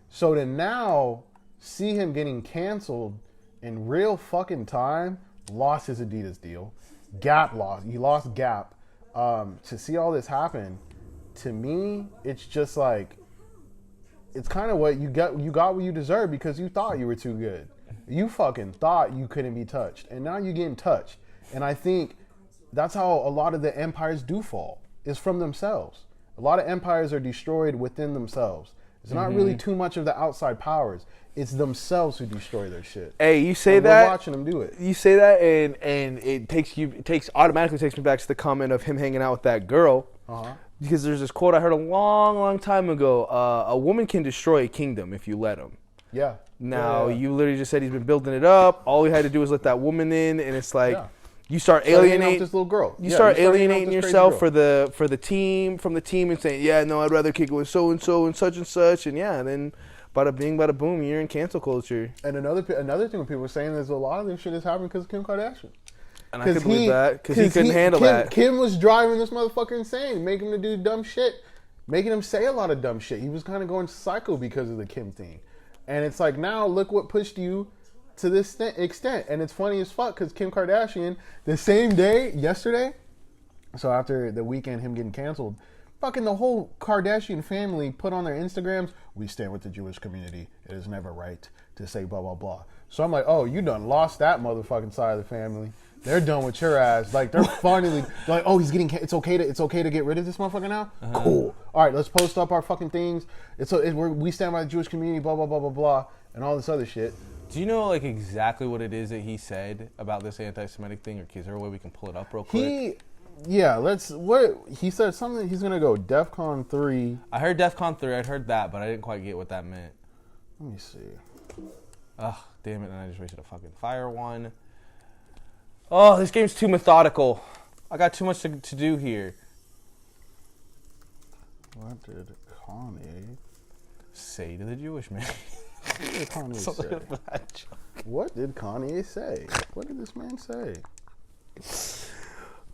So to now see him getting canceled in real fucking time, lost his Adidas deal. Gap lost. He lost Gap. To see all this happen, to me, it's just like, it's kind of what you got. You got what you deserve because you thought you were too good. You fucking thought you couldn't be touched, and now you're getting touched. And I think that's how a lot of the empires do fall. Is from themselves. A lot of empires are destroyed within themselves. It's not really too much of the outside powers. It's themselves who destroy their shit. Hey, you say And that. we're watching them do it. You say that, and it automatically takes me back to the comment of him hanging out with that girl. Because there's this quote I heard a long time ago. A woman can destroy a kingdom if you let him. Yeah. Now, Yeah. you literally just said he's been building it up. All he had to do was let that woman in, and it's like Yeah. you start Started hanging out with alienating this little girl. You Yeah, start you start hanging out alienating with this yourself crazy girl. for the team and saying, yeah, no, I'd rather kick it with so and so and such, and yeah, and then bada bing, bada boom, you're in cancel culture. And another thing when people were saying is a lot of this shit is happening because of Kim Kardashian. And I could believe that because he couldn't handle Kim, that. Kim was driving this motherfucker insane, making him do dumb shit, making him say a lot of dumb shit. He was kind of going psycho because of the Kim thing. And it's like, now look what pushed you to this extent. And it's funny as fuck because Kim Kardashian, the same day, yesterday, so after the weekend, him getting canceled, fucking the whole Kardashian family put on their Instagrams, we stand with the Jewish community. It is never right to say blah, blah, blah. So I'm like, oh, you done lost that motherfucking side of the family. They're done with your ass. Like, they're finally like, oh, he's getting. It's okay to get rid of this motherfucker now. Cool. All right, let's post up our fucking things. We stand by the Jewish community. Blah blah blah blah blah, and all this other shit. Do you know like exactly what it is that he said about this anti-Semitic thing, or is there a way we can pull it up real quick? What he said something. He's gonna go DEFCON 3. I heard DEFCON 3. I'd heard that, but I didn't quite get what that meant. Let me see. Ugh, damn it! And I just wasted a fucking fire one. Oh, this game's too methodical. I got too much to do here. What did Kanye Say to the Jewish man. What did Kanye Something say? about that joke. What did Kanye say? What did this man say?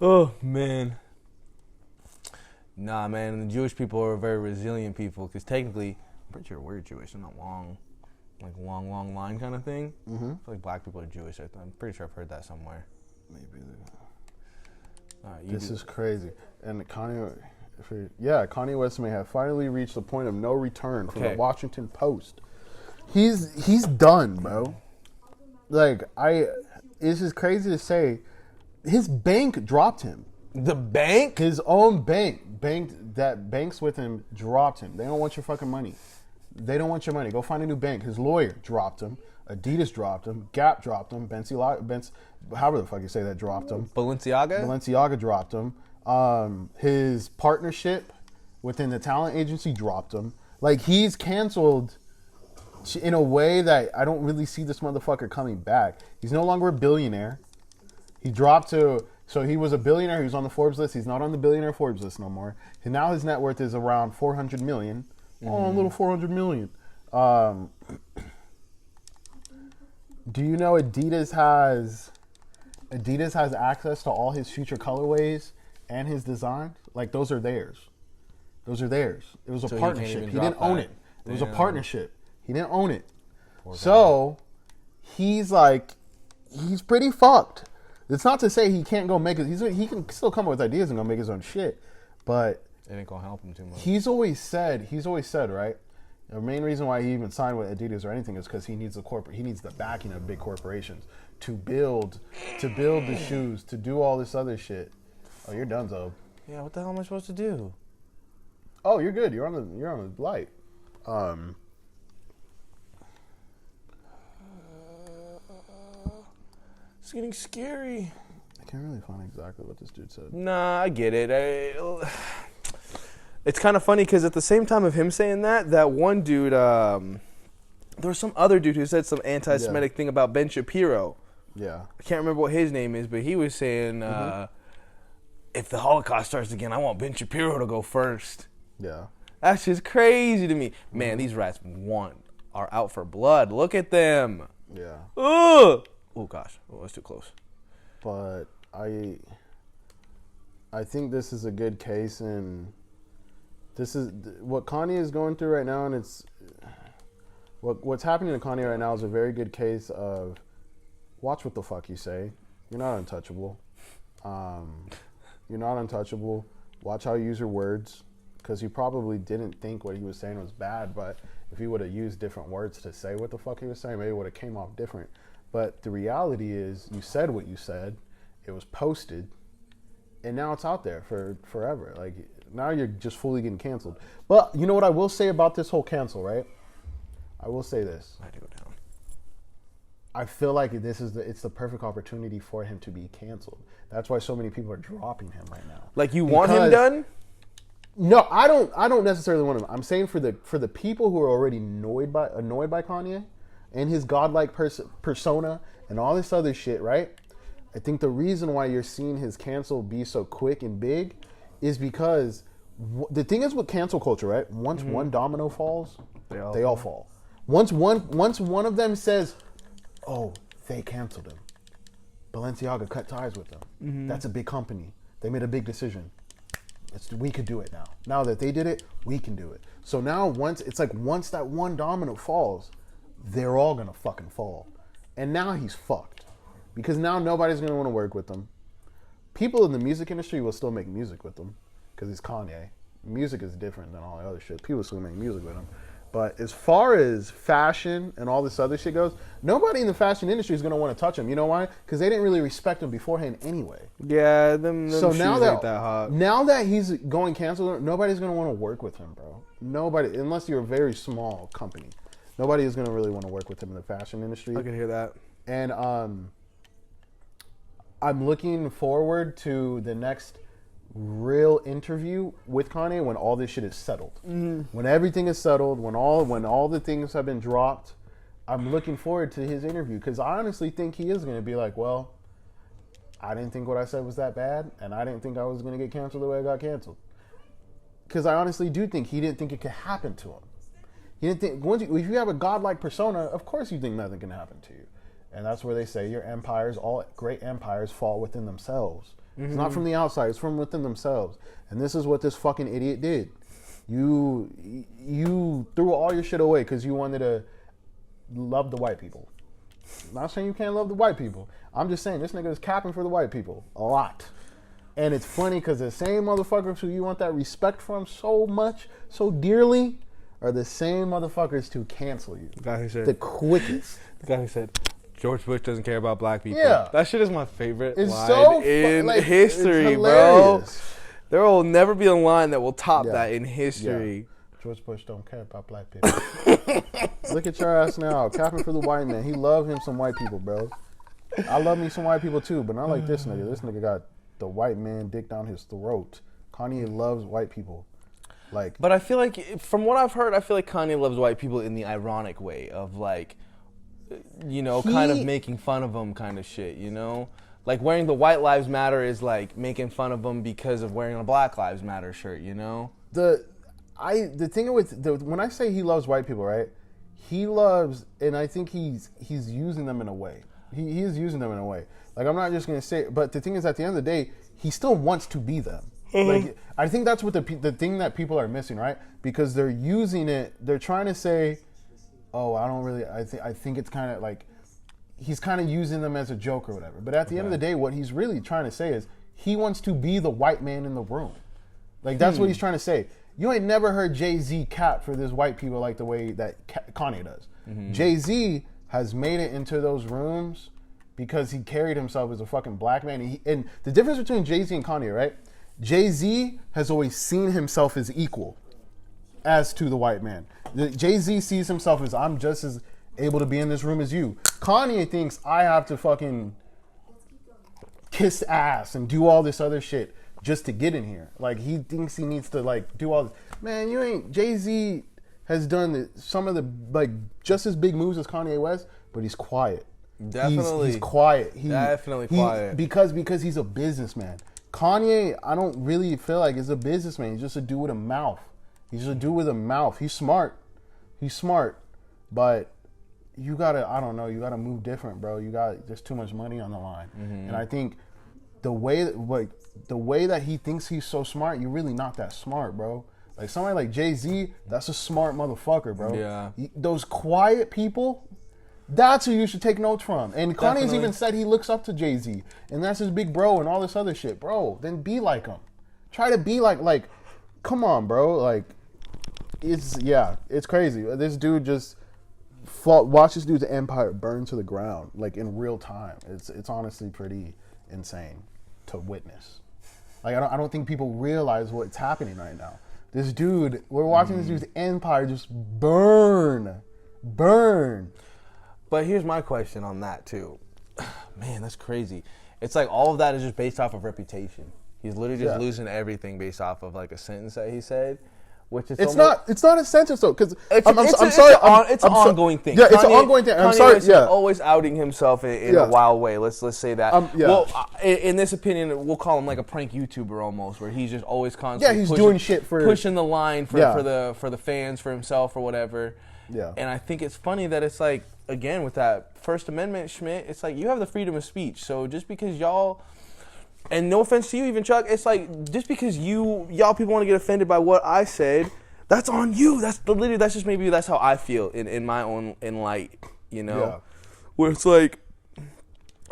Oh, man. Nah, man, the Jewish people are very resilient people because technically, I'm pretty sure we're Jewish. I'm not long line kind of thing. I feel like black people are Jewish. I'm pretty sure I've heard that somewhere. Maybe. This is crazy. And Kanye West may have finally reached the point of no return for the Washington Post. He's done, bro. Like, it's just crazy to say. His bank dropped him. The bank? His own banks with him dropped him. They don't want your fucking money. They don't want your money. Go find a new bank. His lawyer dropped him. Adidas dropped him. Gap dropped him. However the fuck you say that, dropped him. Balenciaga dropped him. His partnership within the talent agency dropped him. Like, he's canceled in a way that I don't really see this motherfucker coming back. He's no longer a billionaire. He dropped to... So he was a billionaire. He was on the Forbes list. He's not on the billionaire Forbes list no more. And now his net worth is around $400 million. Oh, a little $400 million. Do you know Adidas has access to all his future colorways and his designs? Like, those are theirs. Those are theirs. It was a partnership. He didn't own it. It was a partnership. He didn't own it. So he's like, he's pretty fucked. It's not to say he can't go make it. He can still come up with ideas and go make his own shit, but it ain't gonna help him too much. He's always said, right? The main reason why he even signed with Adidas or anything is because he needs the backing of big corporations to build the shoes, to do all this other shit. Oh, you're done, Zoe. Yeah, what the hell am I supposed to do? Oh, you're good. You're on the light. It's getting scary. I can't really find exactly what this dude said. Nah, I get it. It's kind of funny because at the same time of him saying that one dude, there was some other dude who said some anti-Semitic thing about Ben Shapiro. Yeah. I can't remember what his name is, but he was saying, if the Holocaust starts again, I want Ben Shapiro to go first. Yeah. That's just crazy to me. Man, these rats are out for blood. Look at them. Yeah. Ugh. Oh, gosh. Oh, that's too close. But I think this is a good case, and this is what Kanye is going through right now, and it's what's happening to Kanye right now is a very good case of watch what the fuck you say. You're not untouchable. You're not untouchable. Watch how you use your words, because he probably didn't think what he was saying was bad, but if he would have used different words to say what the fuck he was saying, maybe it would have came off different. But the reality is, you said what you said, it was posted, and now it's out there for forever. Like, now you're just fully getting canceled. But you know what I will say about this whole cancel, right? I will say this. I had to go down. I feel like it's the perfect opportunity for him to be canceled. That's why so many people are dropping him right now. Like, you want him done? No, I don't necessarily want him. I'm saying for the people who are already annoyed by Kanye and his godlike persona and all this other shit, right? I think the reason why you're seeing his cancel be so quick and big is because the thing is with cancel culture, right? Once one domino falls, they all fall. Once one of them says, "Oh, they canceled him," Balenciaga cut ties with them. That's a big company. They made a big decision. We could do it now. Now that they did it, we can do it. So now once that one domino falls, they're all gonna fucking fall. And now he's fucked. Because now nobody's gonna want to work with him. People in the music industry will still make music with him, because he's Kanye. Music is different than all the other shit. People still make music with him. But as far as fashion and all this other shit goes, nobody in the fashion industry is gonna want to touch him. You know why? Because they didn't really respect him beforehand anyway. Yeah, them so shoes now ain't that hot. Now that he's going canceled, nobody's gonna want to work with him, bro. Nobody, unless you're a very small company. Nobody is gonna really want to work with him in the fashion industry. I can hear that. And I'm looking forward to the next real interview with Kanye when all this shit is settled. When everything is settled, when all the things have been dropped, I'm looking forward to his interview, because I honestly think he is going to be like, well, I didn't think what I said was that bad, and I didn't think I was going to get canceled the way I got canceled. Because I honestly do think he didn't think it could happen to him. He didn't think, if you have a godlike persona, of course you think nothing can happen to you. And that's where they say all great empires fall within themselves. It's not from the outside, it's from within themselves. And this is what this fucking idiot did. You threw all your shit away because you wanted to love the white people. I'm not saying you can't love the white people. I'm just saying this nigga is capping for the white people a lot. And it's funny because the same motherfuckers who you want that respect from so much, so dearly, are the same motherfuckers to cancel you. The guy who said, the quickest. The guy who said, George Bush doesn't care about black people. Yeah. That shit is my favorite It's line so in history, bro. There will never be a line that will top that in history. Yeah. George Bush don't care about black people. Look at your ass now, capping for the white man. He love him some white people, bro. I love me some white people too, but not like this nigga. This nigga got the white man dick down his throat. Kanye loves white people. Like, But I feel like, from what I've heard, I feel like Kanye loves white people in the ironic way of like, kind of making fun of them kind of shit, Like wearing the White Lives Matter is like making fun of them because of wearing a Black Lives Matter shirt, the thing with when I say he loves white people, right? He loves, and I think he's using them in a way. He is using them in a way. Like, I'm not just gonna say, but the thing is, at the end of the day, he still wants to be them. Like, I think that's what the thing that people are missing, right? Because they're using it. They're trying to say, "Oh, I don't really." I think it's kind of like he's kind of using them as a joke or whatever. But at the end of the day, what he's really trying to say is he wants to be the white man in the room. Like, that's what he's trying to say. You ain't never heard Jay-Z cap for this white people like the way that Kanye does. Jay-Z has made it into those rooms because he carried himself as a fucking black man. And the difference between Jay-Z and Kanye, right? Jay-Z has always seen himself as equal as to the white man. Jay-Z sees himself as, I'm just as able to be in this room as you. Kanye thinks I have to fucking kiss ass and do all this other shit just to get in here. Like, he thinks he needs to, like, do all this. Man, you ain't... Jay-Z has done some of the, like, just as big moves as Kanye West, but he's quiet. Definitely. He's quiet. Definitely quiet. Because he's a businessman. Kanye, I don't really feel like is a businessman. He's just a dude with a mouth. He's just a dude with a mouth. He's smart. But you gotta, I don't know, you gotta move different, bro. There's too much money on the line. And I think the way that he thinks he's so smart, you're really not that smart, bro. Like, somebody like Jay-Z, that's a smart motherfucker, bro. Yeah. Those quiet people, that's who you should take notes from. And Kanye's Definitely. even said he looks up to Jay-Z, and that's his big bro and all this other shit. Bro, then be like him. Try to be like, come on, bro. Like, it's crazy. This dude just watch this dude's empire burn to the ground, like, in real time. It's honestly pretty insane to witness. Like, I don't think people realize what's happening right now. This dude, we're watching this dude's empire just burn. But here's my question on that too. Man, that's crazy. It's like all of that is just based off of reputation. He's literally just losing everything based off of like a sentence that he said, which is it's not a sentence though, because it's an ongoing thing. Yeah, it's an ongoing thing. I'm sorry. He's always outing himself in a wild way. Let's say that. Well, in this opinion, we'll call him like a prank YouTuber almost, where he's just always constantly doing shit for pushing the line for the fans, for himself, or whatever. Yeah. And I think it's funny that it's like, again, with that First Amendment, Schmidt, it's like you have the freedom of speech. So just because y'all, and no offense to you even, Chuck, it's like just because y'all people want to get offended by what I said, that's on you. That's just maybe that's how I feel in my own light, Yeah. Where it's like,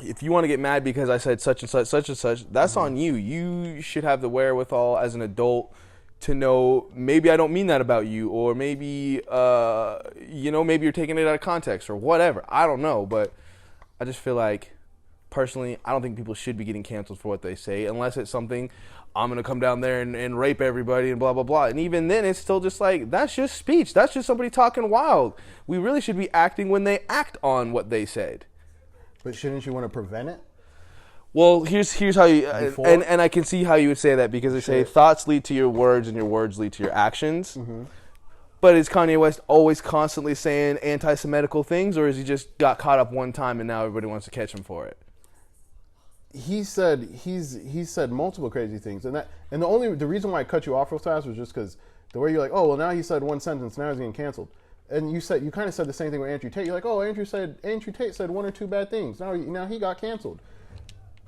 if you want to get mad because I said such and such, that's on you. You should have the wherewithal as an adult to know maybe I don't mean that about you, or maybe maybe you're taking it out of context or whatever. I don't know, but I just feel like personally, I don't think people should be getting canceled for what they say unless it's something I'm gonna come down there and rape everybody and blah blah blah. And even then, it's still just like that's just speech. That's just somebody talking wild. We really should be acting when they act on what they said. But shouldn't you want to prevent it? Well, here's how you and I can see how you would say that, because they say thoughts lead to your words and your words lead to your actions. Mm-hmm. But is Kanye West always constantly saying anti-Semitical things, or has he just got caught up one time and now everybody wants to catch him for it? He said multiple crazy things, and the reason why I cut you off real fast was just because the way you're like, oh well, now he said one sentence, now he's getting canceled, and you kind of said the same thing with Andrew Tate. You're like, oh, Andrew Tate said one or two bad things, now he got canceled.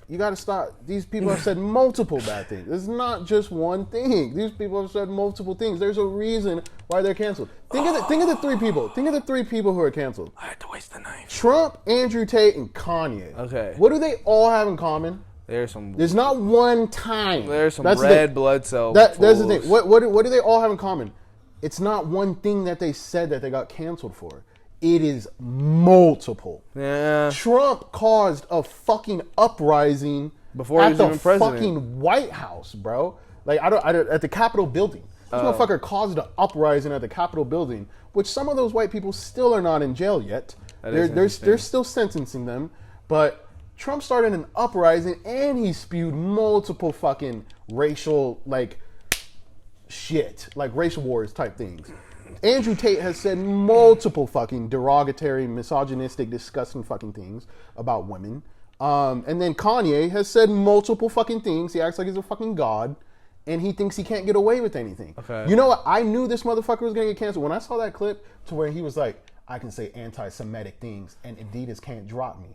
You got to stop. These people have said multiple bad things. It's not just one thing. These people have said multiple things. There's a reason why they're canceled. Think of the three people. Think of the three people who are canceled. I had to waste the knife. Trump, Andrew Tate, and Kanye. Okay. What do they all have in common? There's not one time. There's some red blood cell. That's the thing. What do they all have in common? It's not one thing that they said that they got canceled for. It is multiple. Yeah. Trump caused a fucking uprising before he was even president. Fucking White House, bro. Like at the Capitol building. This motherfucker caused an uprising at the Capitol building, which some of those white people still are not in jail yet. They're still sentencing them, but Trump started an uprising and he spewed multiple fucking racial shit, like race wars type things. Andrew Tate has said multiple fucking derogatory, misogynistic, disgusting fucking things about women. And then Kanye has said multiple fucking things. He acts like he's a fucking god, and he thinks he can't get away with anything. Okay. You know what? I knew this motherfucker was gonna get canceled when I saw that clip to where he was like, I can say anti-Semitic things and Adidas can't drop me.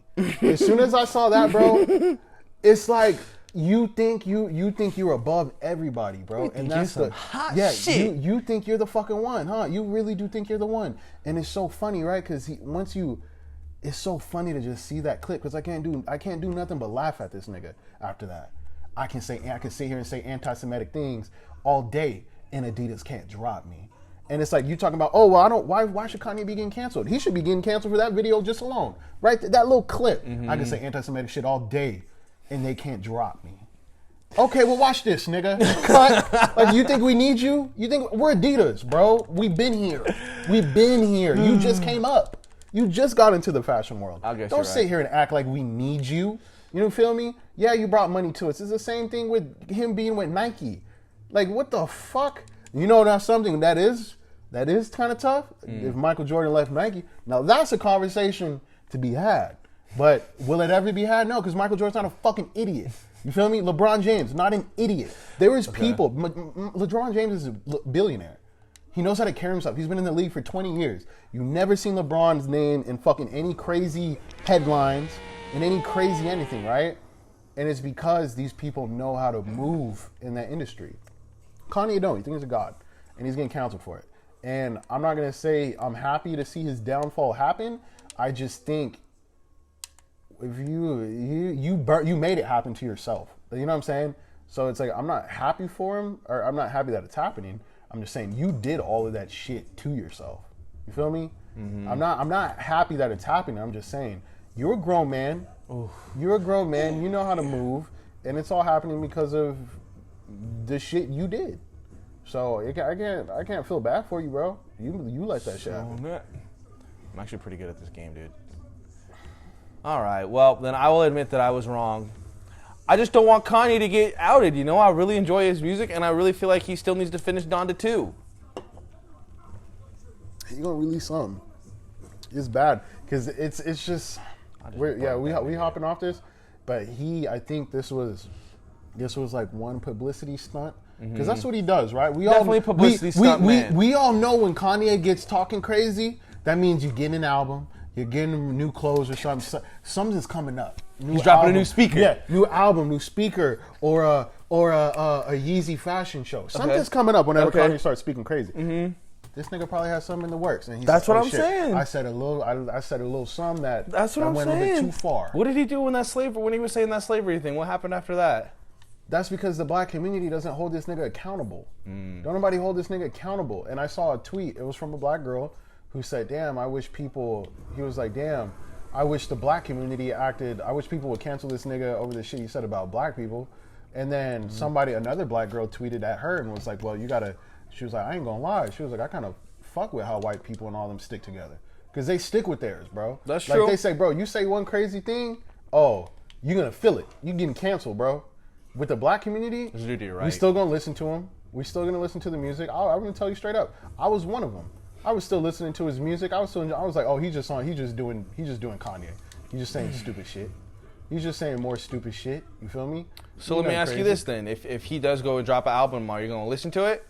As soon as I saw that, bro, it's like you think you're above everybody, bro. And that's the hot shit. You think you're the fucking one, huh? You really do think you're the one. And it's so funny, right? Because it's so funny to just see that clip because I can't do nothing but laugh at this nigga after that. I can sit here and say anti-Semitic things all day and Adidas can't drop me. And it's like you talking about, oh well, why should Kanye be getting canceled? He should be getting canceled for that video just alone, right? That little clip. Mm-hmm. I can say anti-Semitic shit all day and they can't drop me. Okay, well watch this, nigga. Cut. Like you think we need you? You think we're Adidas, bro? We've been here. You just came up. You just got into the fashion world. Don't sit here and act like we need you. You feel me? Yeah, you brought money to us. It's the same thing with him being with Nike. Like what the fuck? You know that's something that is kind of tough. If Michael Jordan left Nike, now that's a conversation to be had. But will it ever be had? No, because Michael Jordan's not a fucking idiot. You feel me? LeBron James, not an idiot. There is people. LeBron James is a billionaire. He knows how to carry himself. He's been in the league for 20 years. You've never seen LeBron's name in fucking any crazy headlines, in any crazy anything, right? And it's because these people know how to move in that industry. Kanye don't. He thinks he's a god. And he's getting canceled for it. And I'm not going to say I'm happy to see his downfall happen. I just think if you made it happen to yourself. You know what I'm saying? So it's like I'm not happy for him, or I'm not happy that it's happening. I'm just saying you did all of that shit to yourself. You feel me? Mm-hmm. I'm not happy that it's happening. I'm just saying you're a grown man. Oof. You're a grown man. You know how to move, and it's all happening because of the shit you did. So I can't feel bad for you, bro. You let that shit happen. I'm actually pretty good at this game, dude. All right, well, then I will admit that I was wrong. I just don't want Kanye to get outed, you know? I really enjoy his music, and I really feel like he still needs to finish Donda 2. He gonna release something. It's bad, because it's just... we hopping off this, but I think this was like one publicity stunt. Because that's what he does, right? Definitely publicity stunt, man. We all know when Kanye gets talking crazy, that means you get an album, you're getting new clothes or something. Something's coming up. He's dropping a new speaker. Yeah, new album, new speaker, or a Yeezy fashion show. Something's coming up whenever Kanye starts speaking crazy. Mm-hmm. This nigga probably has something in the works, and that's what I'm saying. I said a little something that that's what I'm went saying. a little bit too far. What did he do when he was saying that slavery thing? What happened after that? That's because the black community doesn't hold this nigga accountable. Don't nobody hold this nigga accountable. And I saw a tweet. It was from a black girl who said, damn, I wish people... He was like, damn, I wish the black community acted... I wish people would cancel this nigga over the shit he said about black people. And then another black girl tweeted at her and was like, well, you gotta... She was like, I ain't gonna lie. She was like, I kind of fuck with how white people and all them stick together. Because they stick with theirs, bro. That's true. Like they say, bro, you say one crazy thing, oh, you're gonna feel it. You getting canceled, bro. With the black community, we still gonna listen to him. We still gonna listen to the music. I'm gonna tell you straight up. I was one of them. I was still listening to his music. I was like, oh, he's just doing Kanye. He's just saying stupid shit. He's just saying more stupid shit. You feel me? So let me ask you this then: if he does go and drop an album, are you gonna listen to it?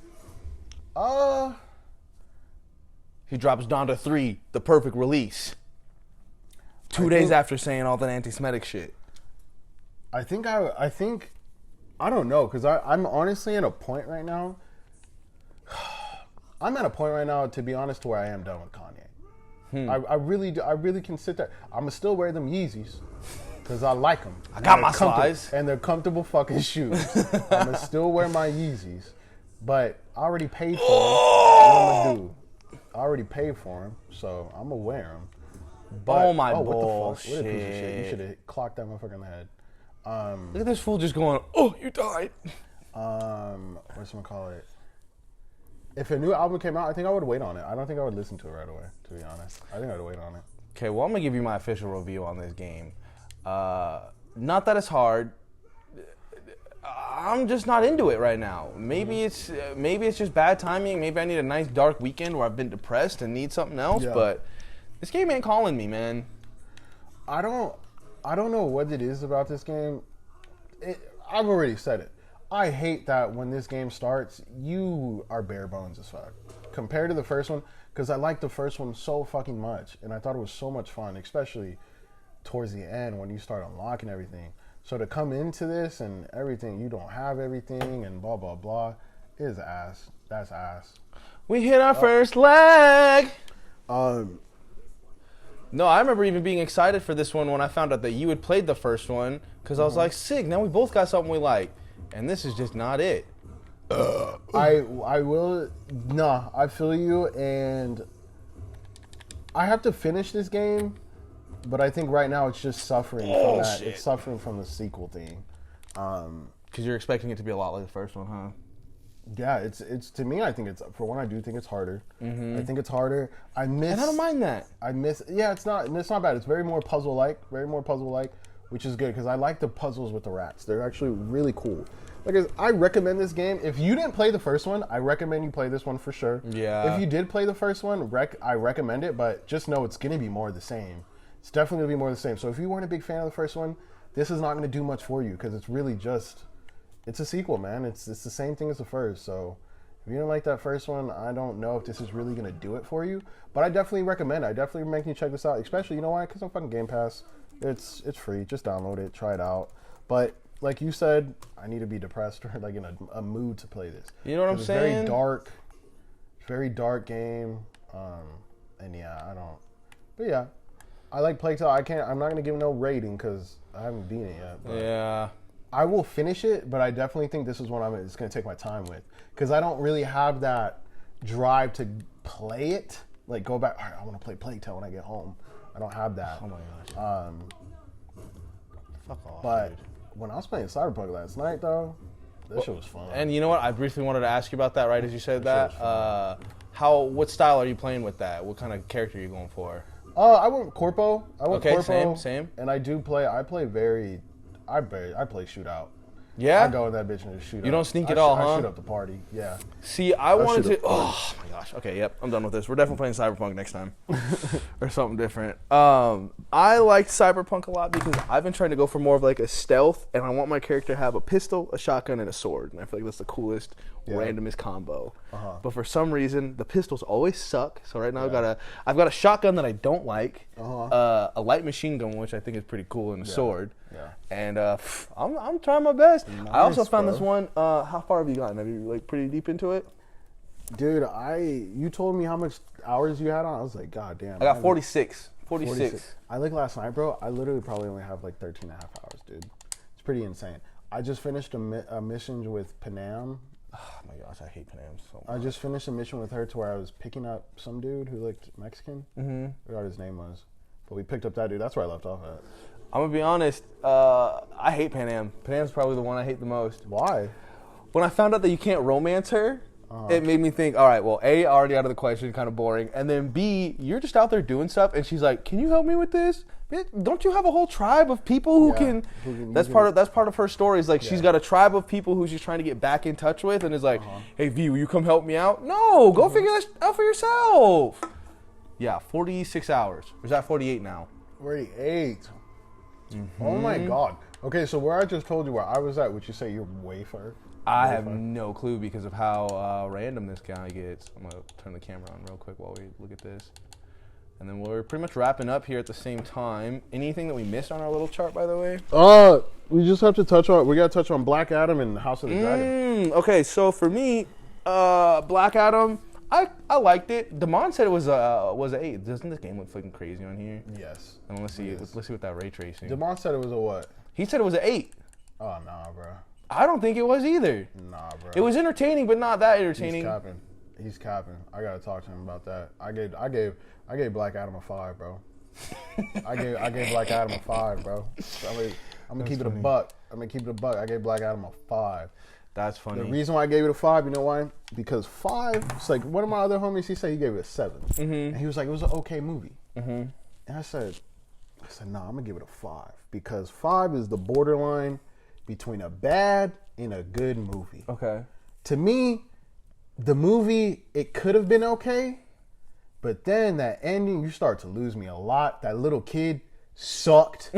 He drops Donda 3, the perfect release. 2 days after saying all that anti-Semitic shit. I think I don't know, because I'm honestly at a point right now. I'm at a point right now, to be honest, to where I am done with Kanye. I really can sit there. I'ma still wear them Yeezys because I like them. I got my slides, and they're comfortable fucking shoes. I'ma still wear my Yeezys, but I already paid for them. What I'm gonna do? I already paid for them, so I'm gonna wear them. But, what the fuck? What a piece of shit! You should have clocked that motherfucker in the head. Look at this fool just going, oh, you died. What's gonna call it? If a new album came out, I think I would wait on it. I don't think I would listen to it right away, to be honest. I think I'd wait on it. Okay, well, I'm gonna give you my official review on this game. Not that it's hard. I'm just not into it right now. Maybe it's just bad timing. Maybe I need a nice dark weekend where I've been depressed and need something else. Yeah. But this game ain't calling me, man. I don't know what it is about this game. I've already said it. I hate that when this game starts, you are bare bones as fuck compared to the first one. Because I liked the first one so fucking much, and I thought it was so much fun, especially towards the end when you start unlocking everything. So to come into this and everything, you don't have everything and blah, blah, blah, is ass. That's ass. We hit our first leg. Um, No, I remember even being excited for this one when I found out that you had played the first one because I was like, sick, now we both got something we like. And this is just not it. I feel you, and I have to finish this game, but I think right now it's just suffering from that. Shit. It's suffering from the sequel thing. Because you're expecting it to be a lot like the first one, huh? Yeah, it's to me. I think it's, for one, I do think it's harder. I think it's harder. And I don't mind that. Yeah, it's not bad. It's very more puzzle like, which is good because I like the puzzles with the rats. They're actually really cool. Like, I recommend this game. If you didn't play the first one, I recommend you play this one for sure. Yeah. If you did play the first one, I recommend it, but just know it's going to be more of the same. It's definitely going to be more of the same. So if you weren't a big fan of the first one, this is not going to do much for you because it's really just, it's a sequel, man. It's the same thing as the first. So if you didn't like that first one, I don't know if this is really going to do it for you. But I definitely recommend it. I definitely recommend you check this out, especially, you know why? Because I'm fucking Game Pass. It's free. Just download it. Try it out. But like you said, I need to be depressed or like in a mood to play this. You know what I'm saying? It's very dark game. And yeah, I don't. But yeah, I like Plague Tale. I'm not gonna give no rating because I haven't beaten it yet. But Yeah. I will finish it, but I definitely think this is one it's gonna take my time with because I don't really have that drive to play it. Like go back. All right, I want to play Plague Tale when I get home. I don't have that. Oh my gosh. Fuck off. But dude. when I was playing Cyberpunk last night, though, that shit was fun. And you know what? I briefly wanted to ask you about that right as you said that. What style are you playing with that? What kind of character are you going for? I went Corpo. Okay, Corpo, same. And I play shootout. Yeah? I go with that bitch and just shoot. You don't sneak at all, huh? I shoot up the party. Yeah. See, I wanted shoot to. up. Oh my gosh. Okay, yep. I'm done with this. We're definitely playing Cyberpunk next time, or something different. I liked Cyberpunk a lot because I've been trying to go for more of like a stealth, and I want my character to have a pistol, a shotgun, and a sword. And I feel like that's the coolest, randomest combo. But for some reason, the pistols always suck. So right now I've got a shotgun that I don't like, a light machine gun, which I think is pretty cool, and a sword. Yeah. And I'm trying my best. Nice, I also found bro. this one. How far have you gotten? Have you like pretty deep into it? Dude, you told me how much hours you had on. I was like, God damn. I got 46. 46. I looked last night, bro. I literally probably only have like 13 and a half hours, dude. It's pretty insane. I just finished a mission with Panam. Oh my gosh, I hate Panam so much. I just finished a mission with her to where I was picking up some dude who looked Mexican. I forgot what his name was. But we picked up that dude. That's where I left off at. I'm going to be honest. I hate Panam. Panam's probably the one I hate the most. Why? When I found out that you can't romance her, it made me think, all right, well, A, already out of the question, kind of boring. And then B, you're just out there doing stuff, and she's like, can you help me with this? Don't you have a whole tribe of people who can... That's part of her story. Is like she's got a tribe of people who she's trying to get back in touch with, and is like, hey, V, will you come help me out? No, go figure this out for yourself. Yeah, 46 hours. Or is that 48 now? 48. Oh my God. Okay, so where I just told you where I was at, would you say you're way far? I have no clue because of how random this guy gets. I'm going to turn the camera on real quick while we look at this. And then we're pretty much wrapping up here at the same time. Anything that we missed on our little chart, by the way? We just have to we got to touch on Black Adam and House of the Dragon. Okay, so for me, Black Adam, I liked it. Damon said it was an 8. Doesn't this game look fucking crazy on here? Yes. And let's see what that ray tracing. Damon said it was a what? He said it was an 8. Oh, nah, bro. I don't think it was either. Nah, bro. It was entertaining, but not that entertaining. He's capping. I gotta talk to him about that. I gave Black Adam a 5, bro. I gave Black Adam a 5, bro. So I'm gonna keep it a buck. I gave Black Adam a 5. That's funny. The reason why I gave it a 5, you know why? Because 5, it's like one of my other homies, he said he gave it a 7. And he was like, it was an okay movie. And I said, nah, I'm gonna give it a 5 because 5 is the borderline between a bad in a good movie. Okay. To me, the movie, it could have been okay, but then that ending, you start to lose me a lot. That little kid sucked.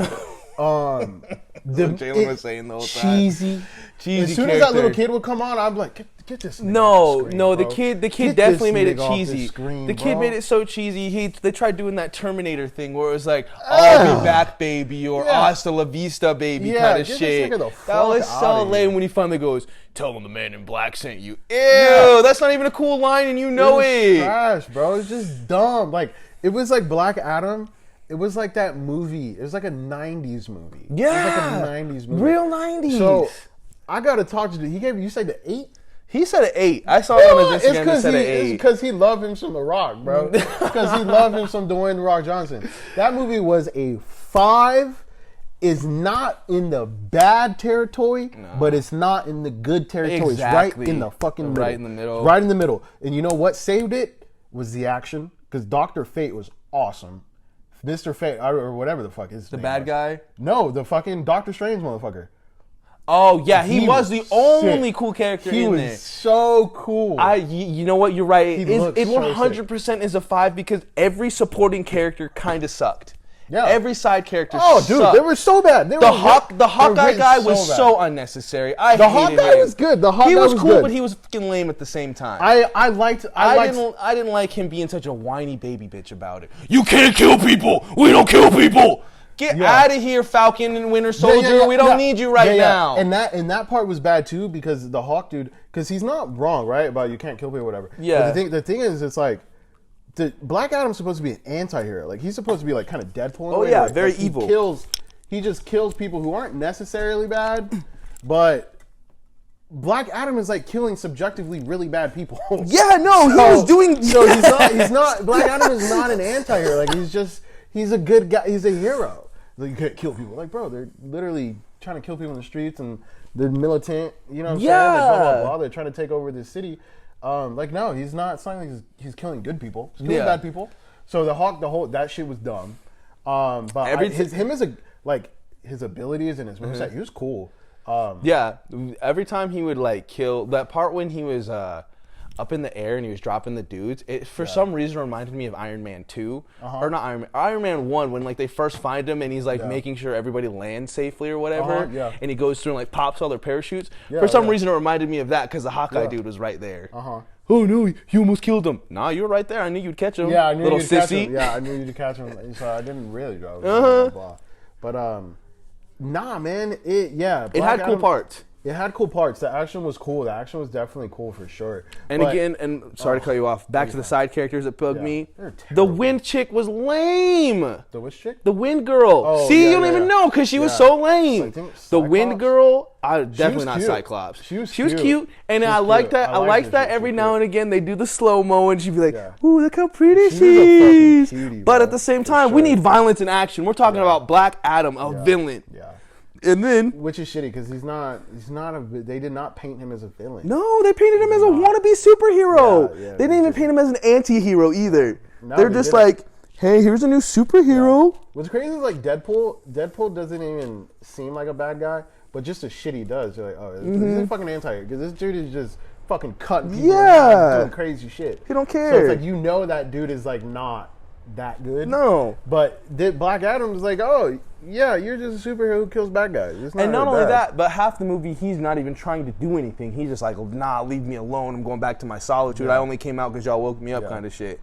Jalen was saying the whole time. Cheesy. As soon as that little kid would come on, I'm like, get this nigga off the screen, bro. The kid Get definitely this made it nigga off cheesy. the screen, The kid bro. made it so cheesy. They tried doing that Terminator thing where it was like, "I'll be back, baby," or "Hasta la vista, baby," kind of get this shit. nigga the That fuck was so outta lame here. when he finally goes, "Tell him the man in black sent you." Ew, that's not even a cool line, and you know It was it. trash, bro. It's just dumb. Like, it was like Black Adam. It was like that movie. It was like a 90s movie. Yeah. It was like a 90s movie. Real 90s. So, I got to talk to you said the 8? He said an 8. I saw it on his It's Instagram and said an it's 8. because he loved him some The Rock, bro. Because he loved him some Dwayne The Rock Johnson. That movie was a 5. Is not in the bad territory, but it's not in the good territory. Exactly. It's right in the fucking middle. Right in the middle. Right in the middle. And you know what saved it? Was the action. Because Dr. Fate was awesome. Mr. Fate, or whatever the fuck his The name bad was. guy? No, the fucking Doctor Strange motherfucker. Oh, yeah, he was the sick. only cool character He in was there. so cool. You know what? You're right. It looked so 100% is a 5 because every supporting character kind of sucked. Yeah. Every side character Oh, dude, sucked. they were so bad. The Hawkeye guy was bad. so unnecessary. The Hawkeye was good. The Hawkeye he was was cool, good. but he was fucking lame at the same time. I liked. I didn't like him being such a whiny baby bitch about it. You can't kill people. We don't kill people. Get out of here, Falcon and Winter Soldier. We don't need you right now. And that part was bad too because the Hawk dude, because he's not wrong, right? About you can't kill people or whatever. Yeah. But the thing is, it's like. Black Adam's supposed to be an anti-hero. Like, he's supposed to be, like, kind of Deadpool. Oh, yeah, like, very like, evil. He just kills people who aren't necessarily bad, but Black Adam is, like, killing subjectively really bad people. Yeah, no, he was doing... So he's not, Black Adam is not an anti-hero. Like, he's a good guy. He's a hero. Like, you can't kill people. Like, bro, they're literally trying to kill people in the streets, and they're militant, you know what I'm saying? Like, blah, blah, blah. They're trying to take over this city. Like, no, he's not. It's not like he's killing good people. He's killing bad people. So the Hawk, that shit was dumb. But his abilities and his moveset, he was cool. Yeah, every time he would like kill that part when he was up in the air and he was dropping the dudes, it for some reason reminded me of Iron Man 2 or not Iron Man 1 when like they first find him and he's like making sure everybody lands safely or whatever, and he goes through and like pops all their parachutes. For some reason it reminded me of that because the Hawkeye dude was right there. Oh no, you almost killed him. Nah, you were right there. I knew you'd catch him. Yeah, I knew little you'd catch sissy. him. Yeah, I knew you'd catch him. So I didn't really go. But nah, man. It had cool parts. It had cool parts. The action was cool. The action was definitely cool for sure. And sorry to cut you off. Back to the side characters that bugged me. They're The terrible. Wind chick was lame. The which chick? The Wind girl. Oh, See, yeah, you don't yeah, even yeah. know because she was Yeah. so lame. I think The Wind Cyclops? girl, definitely not cute. Cyclops. She was cute, cute. and She was I like cute. that. I I liked like her. that She was every cute. now and again they do the slow mo and she'd be like, Yeah. "Ooh, look how pretty She she was a fucking is." cutie, But bro, at the same for time, we sure. need violence and action. We're talking about Black Adam, a villain. Yeah. And then Which is shitty because he's not they did not paint him as a villain. no, they painted him as a wannabe superhero. Yeah, they didn't even paint him as an anti-hero either. No, They're they just didn't. like, "Hey, here's a new superhero." What's crazy is like Deadpool doesn't even seem like a bad guy, but just the shit he does, you're like, oh, he's a fucking anti-hero because this dude is just fucking cutting people in half, doing crazy shit. He don't care. So it's like you know that dude is like not that good. No. But Black Adam is like, oh yeah, you're just a superhero who kills bad guys. It's And not really only bad. that, but half the movie, he's not even trying to do anything. He's just like, "Nah, leave me alone. I'm going back to my solitude. I only came out because y'all woke me up," kind of shit.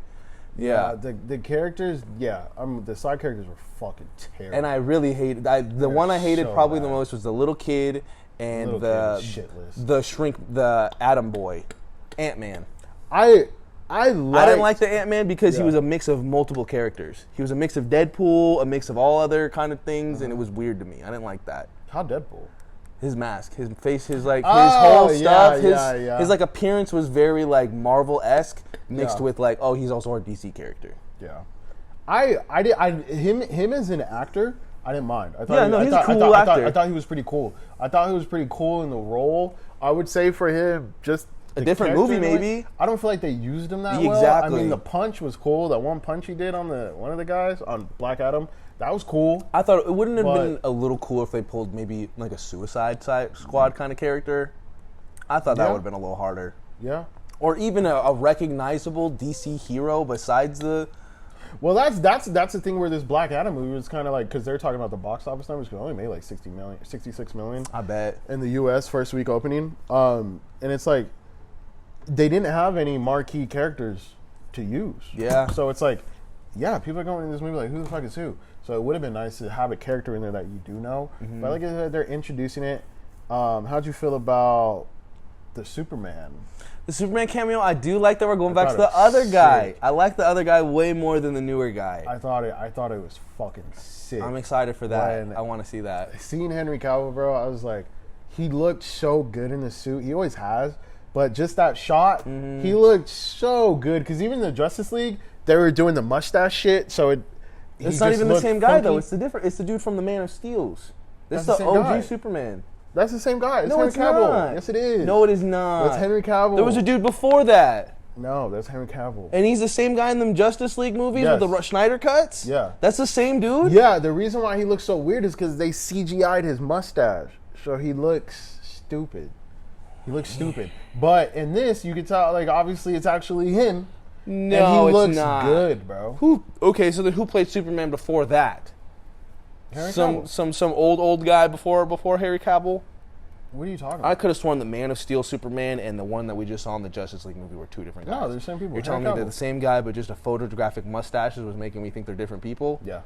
Yeah. The characters, the side characters were fucking terrible. And I really hated the one I hated so probably the bad. most was the little kid and Little kid was shitless. the shrink, the Atom boy, Ant-Man. I didn't like the Ant-Man because he Yeah. was a mix of multiple characters. He was a mix of Deadpool, a mix of all other kind of things, and it was weird to me. I didn't like that. How Deadpool? His mask, his face, his like his Oh, whole yeah, stuff, his like appearance was very like Marvel-esque mixed with like, oh, he's also our DC character. Yeah, him as an actor, I didn't mind. I thought Yeah, no, he's a cool actor. I thought he was pretty cool. I thought he was pretty cool in the role. I would say for him, just A the different character movie, in a way, maybe. I don't feel like they used him that well. I Exactly. mean, the punch was cool. That one punch he did on one of the guys on Black Adam, That was cool. I thought it wouldn't have been a little cooler if they pulled maybe like a Suicide Squad kind of character. I thought that would have been a little harder. Yeah. Or even a recognizable DC hero besides the... Well, that's the thing where this Black Adam movie was kind of like, because they're talking about the box office numbers, because it only made like 66 million. I bet. In the U.S. first week opening. And it's like, they didn't have any marquee characters to use. Yeah. So it's like, yeah, people are going in this movie like, who the fuck is who? So it would have been nice to have a character in there that you do know. Mm-hmm. But like I said, they're introducing it. How'd you feel about the Superman? The Superman cameo, I do like that we're going back to the other guy. Sick. I like the other guy way more than the newer guy. I thought it was fucking sick. I'm excited for that. I want to see that. Seeing Henry Cavill, bro, I was like, he looked so good in the suit. He always has. But just that shot, he looked so good. Because even the Justice League, they were doing the mustache shit. So it's not even the same guy, though. It's the dude from the Man of Steels. This is the OG guy. Superman. That's the same guy. It's no, Henry it's Cavill. not. Yes, it is. No, it is not. That's Henry Cavill. There was a dude before that. No, that's Henry Cavill. And he's the same guy in them Justice League movies with the Schneider cuts? Yeah. That's the same dude? Yeah, the reason why he looks so weird is because they CGI'd his mustache. So he looks stupid. But in this, you can tell, like, obviously it's actually him. No, and he looks it's not. good, bro. Okay, so then who played Superman before that? Harry Cavill. Some old guy before Harry Cavill? What are you talking about? I could have sworn the Man of Steel Superman and the one that we just saw in the Justice League movie were two different guys. No, they're the same people. You're telling me they're the same guy, but just a photographic mustaches was making me think they're different people? Yeah.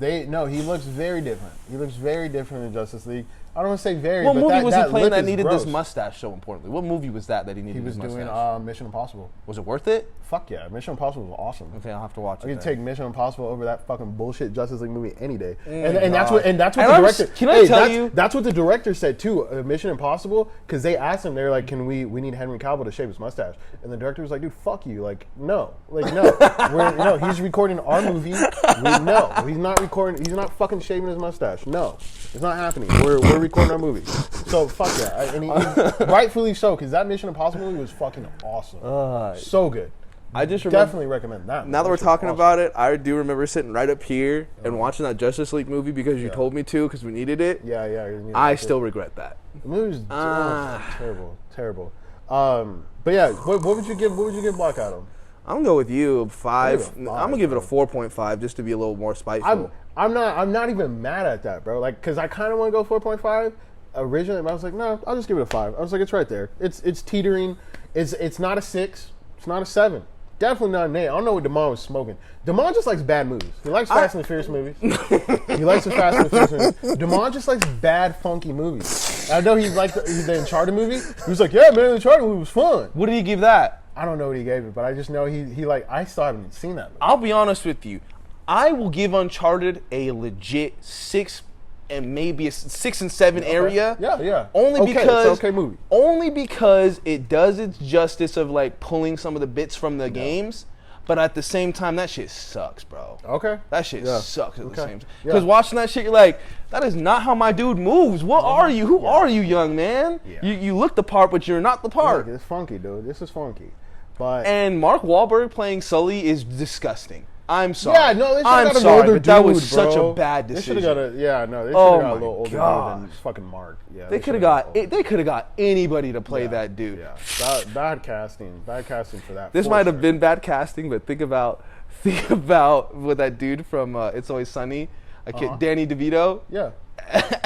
He looks very different. He looks very different in Justice League. I don't want to say very, what but movie was he playing that needed gross. this mustache so importantly? What movie was that he needed this mustache? He was doing Mission Impossible. Was it worth it? Fuck yeah. Mission Impossible was awesome. Okay, I'll have to watch it. I could take Mission Impossible over that fucking bullshit Justice League movie any day. And that's what the director... Can I tell you? That's what the director said too, Mission Impossible, because they asked him, they were like, we need Henry Cavill to shave his mustache. And the director was like, dude, fuck you. Like, no. Like, no. He's recording our movie. No. He's not recording... He's not fucking shaving his mustache. No. It's not happening. We're recording our movie. So, fuck that. And rightfully so, because that Mission Impossible movie was fucking awesome. So good. I just definitely recommend that. Now that we're talking about it, I do remember sitting right up here and watching that Justice League movie because you told me to because we needed it. Yeah. I still regret that. The movie was terrible. But yeah, what would you give Black Adam? I'm gonna go with you 5. I'm gonna give it a 4.5 just to be a little more spiteful. I'm not even mad at that, bro. Like, cause I kind of want to go 4.5 originally, but I was like, no, I'll just give it a 5. I was like, it's right there. It's teetering. It's not a 6. It's not a 7. Definitely not an 8. I don't know what Damon was smoking. Damon just likes bad movies. He likes Fast and the Furious movies. He likes the Fast and the Furious movies. Damon just likes bad, funky movies. I know he liked the Uncharted movie. He was like, yeah, man, the Uncharted movie was fun. What did he give that? I don't know what he gave it, but I just know he I still haven't seen that movie. I'll be honest with you. I will give Uncharted a legit 6 and maybe a 6 and 7 area. Yeah. Only because it's an okay movie. Only because it does its justice of like pulling some of the bits from the games, but at the same time that shit sucks, bro. Okay. That shit sucks at the same time. Because watching that shit, you're like, that is not how my dude moves. What are you? Who are you, young man? Yeah. You look the part, but you're not the part. Look, it's funky, dude. This is funky. And Mark Wahlberg playing Sully is disgusting. I'm sorry. Yeah, no, they should have got an older dude, that was such a bad decision. They should have got they should have got a little older dude than fucking Mark. Yeah, they could have got anybody to play that dude. Yeah, bad casting for that. This might have been bad casting, but think about with that dude from It's Always Sunny, Danny DeVito. Yeah,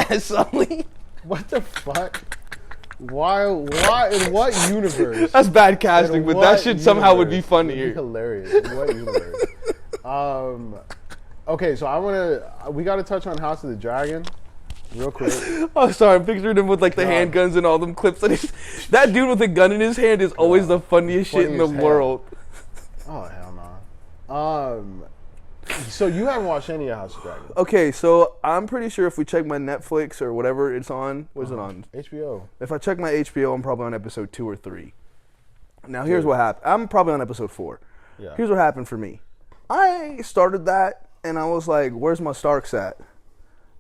as Sully. What the fuck? Why? In what universe? That's bad casting, but that shit somehow would be funnier. It'd be hilarious. In what universe? Okay, so we got to touch on House of the Dragon real quick. Oh, sorry, I'm picturing him with like the handguns and all them clips. That dude with a gun in his hand is always the funniest shit in the world. Oh, hell no. So you haven't watched any of House of the Dragon? Okay, so I'm pretty sure if we check my Netflix or whatever it's on, what is it on? HBO. If I check my HBO, I'm probably on episode 2 or 3. Now, here's what happened. I'm probably on episode 4. Yeah. Here's what happened for me. I started that, and I was like, where's my Starks at?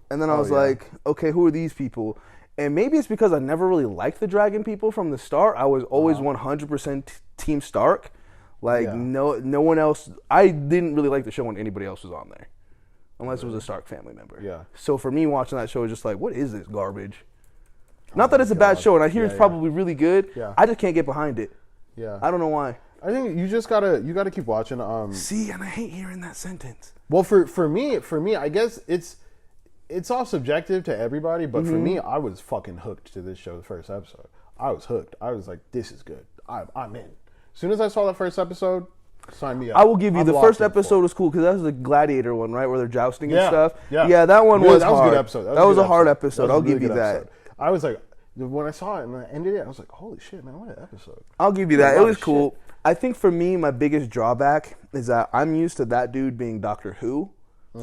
And then I was like, okay, who are these people? And maybe it's because I never really liked the dragon people from the start. I was always 100% Team Stark. Like, no one else. I didn't really like the show when anybody else was on there. unless it was a Stark family member. Yeah. So for me, watching that show was just like, what is this garbage? Not that it's a bad show, and I hear it's probably really good. Yeah. I just can't get behind it. Yeah. I don't know why. I think you just gotta keep watching. See, and I hate hearing that sentence. Well, for me, I guess it's all subjective to everybody, but for me, I was fucking hooked to this show. The first episode, I was hooked. I was like, this is good. I'm in. As soon as I saw the first episode, sign me up. I will give you I'm the locked first in episode was cool because that was the gladiator one, right, where they're jousting and Yeah, stuff. yeah. That one Yeah, was that was a hard. good episode. That was a hard That episode. was a I'll really give you good that. episode. I was like, when I saw it and I ended it, I was like, holy shit, man, what an episode. I'll give you that. A It lot was of cool. shit. I think for me, my biggest drawback is that I'm used to that dude being Doctor Who.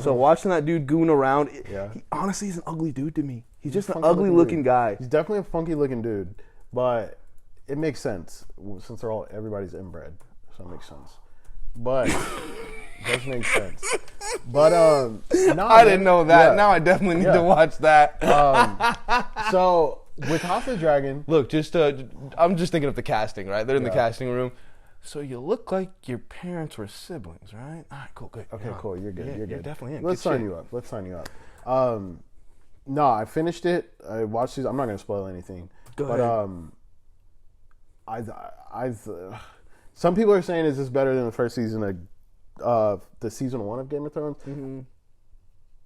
So watching that dude goon around, he honestly is an ugly dude to me. He's just an ugly looking guy. He's definitely a funky looking dude, but it makes sense since everybody's inbred, so it makes sense. But it does make sense. But I didn't know that. Now I definitely need to watch that. So with House of the Dragon, Look, just I'm just thinking of the casting, right? They're in the casting room. So you look like your parents were siblings, right? All right, cool, good. okay, cool, you're good. Yeah, you're you're good. definitely in. Let's Good sign shit. you up. Let's sign you up. No, I finished it. I watched these. I'm not gonna spoil anything. Go but I've some people are saying is this better than the first season of the season 1 of Game of Thrones?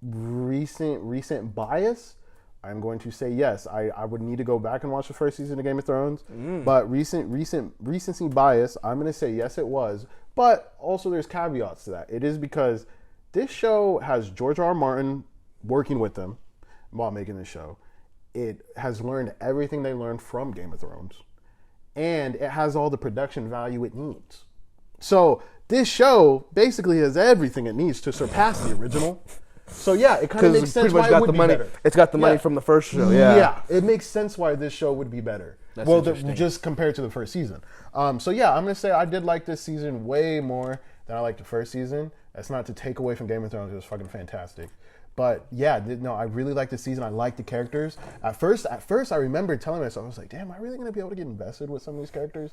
Recent bias, I'm going to say yes. I would need to go back and watch the first season of Game of Thrones. But recency bias, I'm going to say yes, it was. But also there's caveats to that. It is because this show has George R. R. Martin working with them while making this show. It has learned everything they learned from Game of Thrones. And it has all the production value it needs. So this show basically has everything it needs to surpass the original. So yeah, it kind of makes sense why it would be better. It's got the money from the first show. Yeah, it makes sense why this show would be better. That's well, interesting. just compared to the first season. So yeah, I'm gonna say I did like this season way more than I liked the first season. That's not to take away from Game of Thrones; it was fucking fantastic. But yeah, no, I really liked the season. I liked the characters. At first, I remember telling myself, I was like, "Damn, am I really gonna be able to get invested with some of these characters?"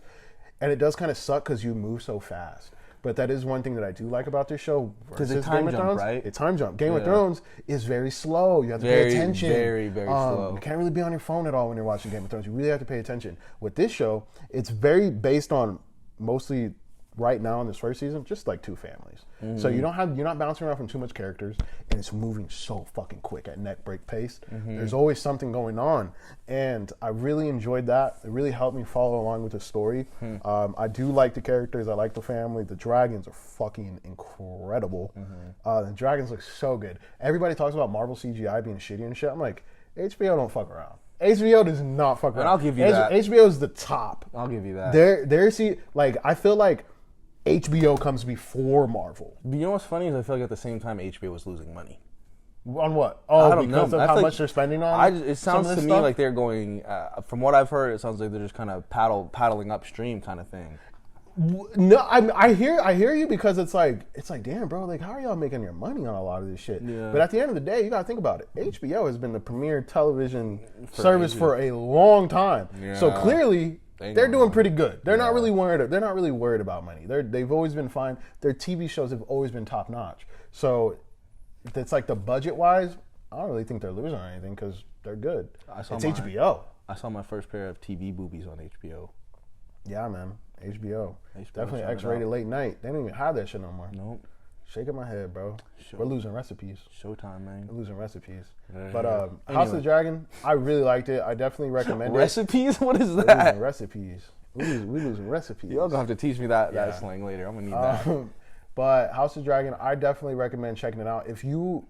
And it does kind of suck because you move so fast. But that is one thing that I do like about this show. Because it's time jump, right? It's time jump. Game of Thrones is very slow. You have to pay attention. Very, very slow. You can't really be on your phone at all when you're watching Game of Thrones. You really have to pay attention. With this show, it's very based on mostly right now in this first season, just like two families. So you're not bouncing around from too much characters, and it's moving so fucking quick at neck break pace. There's always something going on, and I really enjoyed that. It really helped me follow along with the story. I do like the characters. I like the family. The dragons are fucking incredible. The dragons look so good. Everybody talks about Marvel CGI being shitty and shit. I'm like, HBO don't fuck around. HBO does not fuck around. I'll give you that. HBO is the top. I'll give you that. I feel like HBO comes before Marvel. But you know what's funny is I feel like at the same time HBO was losing money. On what? I Oh, don't know. because of I how feel much like- they're spending on It some sounds of to this me stuff? like they're going, from what I've heard, it sounds like they're just kind of paddling upstream kind of thing. No, I hear you because it's like damn, bro, like how are y'all making your money on a lot of this shit? Yeah. But at the end of the day, you gotta think about it. HBO has been the premier television service for a long time, so Yeah. clearly They they're know. doing pretty good. They're not really worried. They're not really worried about money. They've always been fine. Their TV shows have always been top notch. So it's like the budget wise, I don't really think they're losing or anything because they're good. It's HBO. I saw my first pair of TV boobies on HBO. Yeah, man. HBO. Definitely shout it X-rated out. late night. They don't even have that shit no more. Nope. Shaking my head, bro. We're losing recipes. Showtime, man. We're losing recipes. Yeah. But House of the Dragon, I really liked it. I definitely recommend it. Recipes? What is We're that? losing recipes. We losing recipes. Y'all gonna have to teach me that Yeah. slang later. I'm gonna need that. But House of the Dragon, I definitely recommend checking it out. If you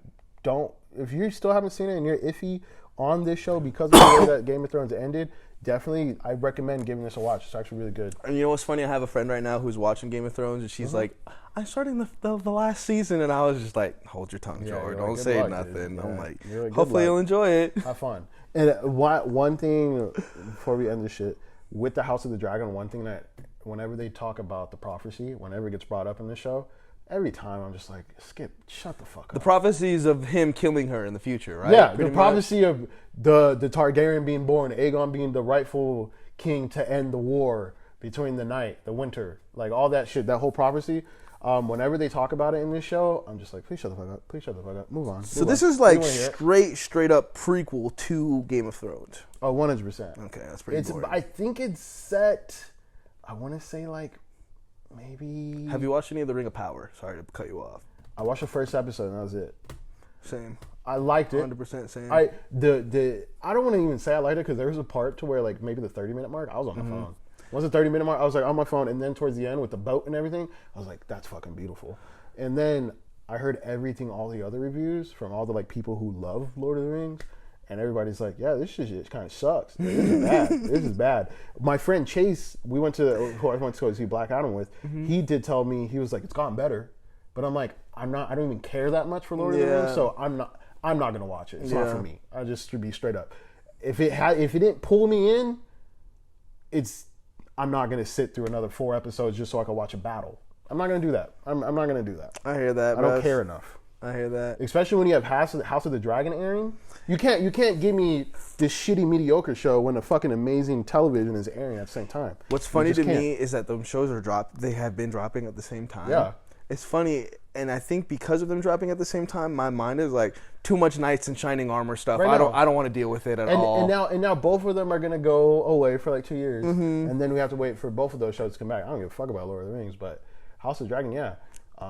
still haven't seen it and you're iffy on this show because of the way that Game of Thrones ended, definitely I recommend giving this a watch. It's actually really good. And you know what's funny? I have a friend right now who's watching Game of Thrones, and she's like, "I'm starting the last season," and I was just like, "Hold your tongue, Yeah, George. you're Don't like, good say luck, nothing." dude. I'm Yeah. like, You're like, good "Hopefully luck. you'll enjoy it." Have fun. And one thing before we end this shit with the House of the Dragon, one thing that whenever they talk about the prophecy, whenever it gets brought up in the show, every time I'm just like, Skip, shut the fuck up. The prophecies of him killing her in the future, right? Yeah, Pretty the prophecy of the Targaryen being born, Aegon being the rightful king to end the war between the night, the winter, like all that shit, that whole prophecy. Whenever they talk about it in this show, I'm just like, please shut the fuck up. Please shut the fuck up. Move on. So this is like straight up prequel to Game of Thrones. Oh, 100%. Okay, that's pretty boring. I think it's set, I want to say like maybe... Have you watched any of The Ring of Power? Sorry to cut you off. I watched the first episode and that was it. Same. I liked it. 100% same. I don't want to even say I liked it because there was a part to where like maybe the 30-minute mark, I was on my phone. Once the 30-minute mark, I was like on my phone, and then towards the end with the boat and everything, I was like, that's fucking beautiful. And then I heard all the other reviews from all the like people who love Lord of the Rings, and everybody's like, yeah, this shit kind of sucks. This is bad. This is bad. My friend Chase, who I went to go see Black Adam with, he did tell me, he was like, it's gotten better. But I'm like, I don't even care that much for Lord of the Rings, so I'm not gonna watch it. It's not for me. I just to be straight up. If it didn't pull me in, I'm not gonna sit through another 4 episodes just so I can watch a battle. I'm not gonna do that. I'm not gonna do that. I hear that. I don't care enough. I hear that. Especially when you have House of the Dragon airing. You can't give me this shitty mediocre show when a fucking amazing television is airing at the same time. What's funny to me is that those shows they have been dropping at the same time. Yeah. It's funny, and I think because of them dropping at the same time, my mind is like too much knights in shining armor stuff. Right I don't want to deal with it at all. And now both of them are gonna go away for like 2 years, and then we have to wait for both of those shows to come back. I don't give a fuck about Lord of the Rings, but House of the Dragon, yeah.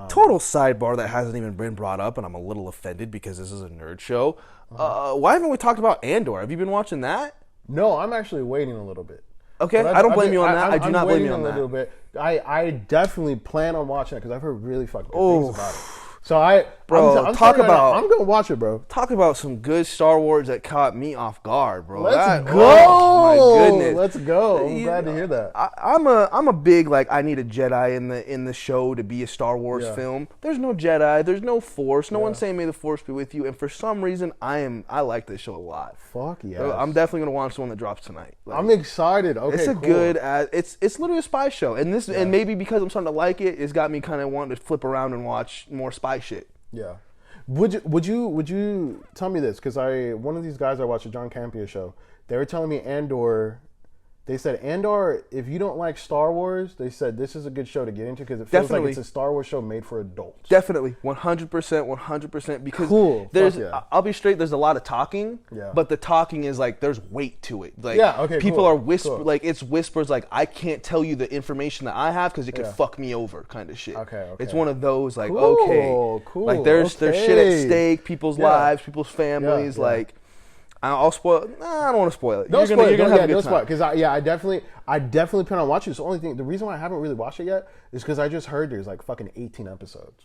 Total sidebar that hasn't even been brought up, and I'm a little offended because this is a nerd show. Why haven't we talked about Andor? Have you been watching that? No, I'm actually waiting a little bit. Okay, I don't blame you on that. I do not blame you on that. A little bit. I definitely plan on watching it because I've heard really fucking good things about it. So I'm gonna watch it, bro. Talk about some good Star Wars that caught me off guard, bro. Let's go. Oh, my goodness. Let's go. I'm glad to hear that. I'm a big like I need a Jedi in the show to be a Star Wars film. There's no Jedi. There's no Force. No one's saying may the Force be with you. And for some reason, I like this show a lot. Fuck yeah. So I'm definitely gonna watch the one that drops tonight. Like, I'm excited. Okay, it's a cool. good. It's literally a spy show, and and maybe because I'm starting to like it, it's got me kind of wanting to flip around and watch more spy shit. Yeah. Would you tell me this? Because one of these guys I watched a John Campea show, they were telling me Andor. They said Andor, if you don't like Star Wars, they said this is a good show to get into because it feels like it's a Star Wars show made for adults. Definitely, 100%. Because cool. I'll be straight. There's a lot of talking, but the talking is like there's weight to it. Like people are like it's whispers. Like I can't tell you the information that I have because it could fuck me over, kind of shit. Okay. It's one of those like cool. Like there's shit at stake. People's lives, people's families. Like. I'll spoil. I don't want to spoil it. You're gonna have a good time. Because I definitely plan on watching it. The reason why I haven't really watched it yet is because I just heard there's like fucking 18 episodes.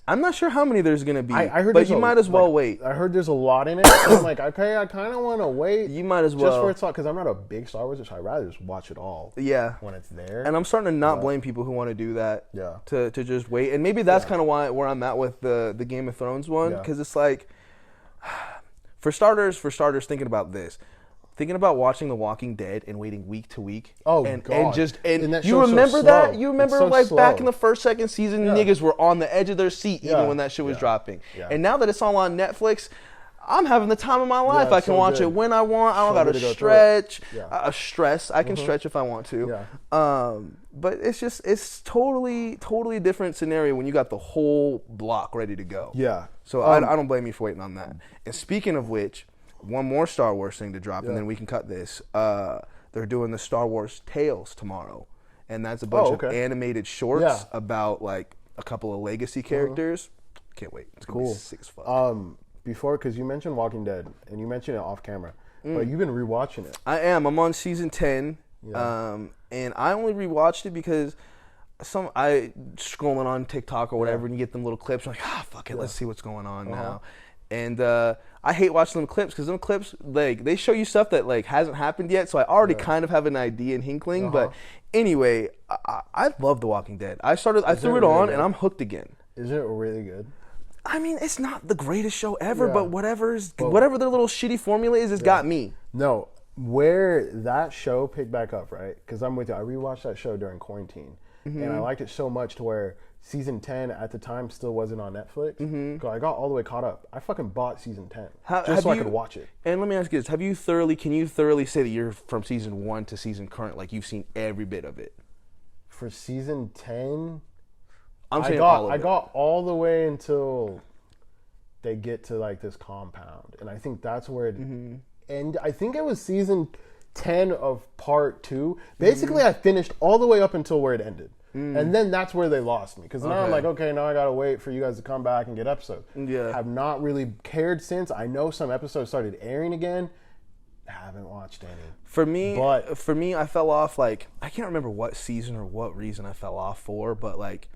I'm not sure how many there's gonna be. I heard, but you might as well wait. I heard there's a lot in it. So I'm like, okay, I kind of want to wait. You might as well just for its because I'm not a big Star Wars, so I'd rather just watch it all. Yeah, when it's there. And I'm starting to not blame people who want to do that. Yeah, to just wait, and maybe that's kind of where I'm at with the Game of Thrones one because it's like. For starters, thinking about this, thinking about watching The Walking Dead and waiting week to week. Oh, and God. And you remember that? You remember like back in the first, second season, niggas were on the edge of their seat even when that shit was dropping. Yeah. And now that it's all on Netflix, I'm having the time of my life. I can watch it when I want. I don't got to stretch. Stress. I can stretch if I want to. Yeah. But it's totally different scenario when you got the whole block ready to go. Yeah. So I don't blame you for waiting on that. And speaking of which, one more Star Wars thing to drop, and then we can cut this. They're doing the Star Wars Tales tomorrow, and that's a bunch of animated shorts about like a couple of legacy characters. Can't wait. It's gonna be sick as fuck. Before, because you mentioned Walking Dead, and you mentioned it off camera, but you've been rewatching it. I am. I'm on season 10, and I only rewatched it because I scrolling on TikTok or whatever, and you get them little clips. I'm like, fuck it, let's see what's going on now. And I hate watching them clips because them clips like they show you stuff that like hasn't happened yet. So I already kind of have an idea and inkling. But anyway, I love The Walking Dead. I threw it on, and I'm hooked again. Is it really good? I mean, it's not the greatest show ever, but whatever their little shitty formula is, it's got me. No, where that show picked back up, right? Because I'm with you. I rewatched that show during quarantine, and I liked it so much to where season 10 at the time still wasn't on Netflix. So I got all the way caught up. I fucking bought season 10 just so I could watch it. And let me ask you this: can you thoroughly say that you're from season 1 to season current? Like you've seen every bit of it? For season 10. I'm saying all of it. I got all the way until they get to like this compound, and I think that's where it. And I think it was season 10 of part 2. Basically, I finished all the way up until where it ended. And then that's where they lost me. Because now I'm like, okay, now I got to wait for you guys to come back and get episodes. Yeah. Have not really cared since. I know some episodes started airing again. Haven't watched any. For me, I fell off, like, I can't remember what season or what reason I fell off for, but, like,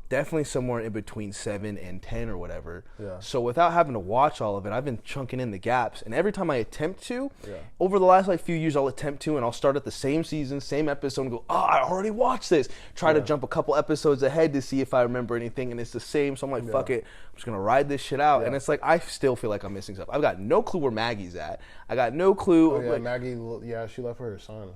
definitely somewhere in between 7 and 10 or whatever. Yeah. So without having to watch all of it, I've been chunking in the gaps. And every time I attempt to, over the last like few years, I'll attempt to, and I'll start at the same season, same episode, and go, oh, I already watched this. Try to jump a couple episodes ahead to see if I remember anything, and it's the same. So I'm like, fuck it. I'm just going to ride this shit out. And it's like, I still feel like I'm missing stuff. I've got no clue where Maggie's at. I got no clue. Oh, yeah, like, Maggie, she left for her son.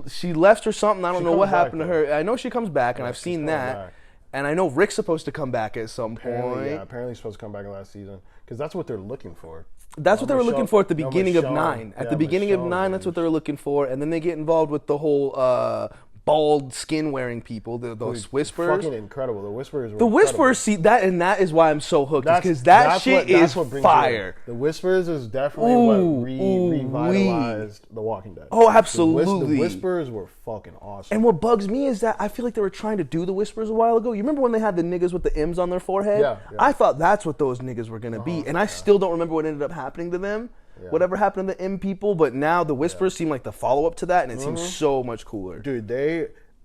She left or something. I don't know what happened to her. I know she comes back, and I've seen that. Back. And I know Rick's supposed to come back at some point. Yeah, apparently he's supposed to come back last season. Because that's what they're looking for. That's what they were looking for at the beginning of 9. At the beginning of 9, that's what they were looking for. And then they get involved with the whole bald skin-wearing people, those Whisperers. Fucking incredible. The Whisperers were The Whisperers, see, that is why I'm so hooked. Because that shit is fire. The Whisperers is definitely what revitalized The Walking Dead. Oh, absolutely. The Whisperers were fucking awesome. And what bugs me is that I feel like they were trying to do the Whisperers a while ago. You remember when they had the niggas with the M's on their forehead? Yeah. I thought that's what those niggas were going to be. And I still don't remember what ended up happening to them. Yeah. Whatever happened to the M people. But now the Whisperers seem like the follow-up to that. And it seems so much cooler. Dude,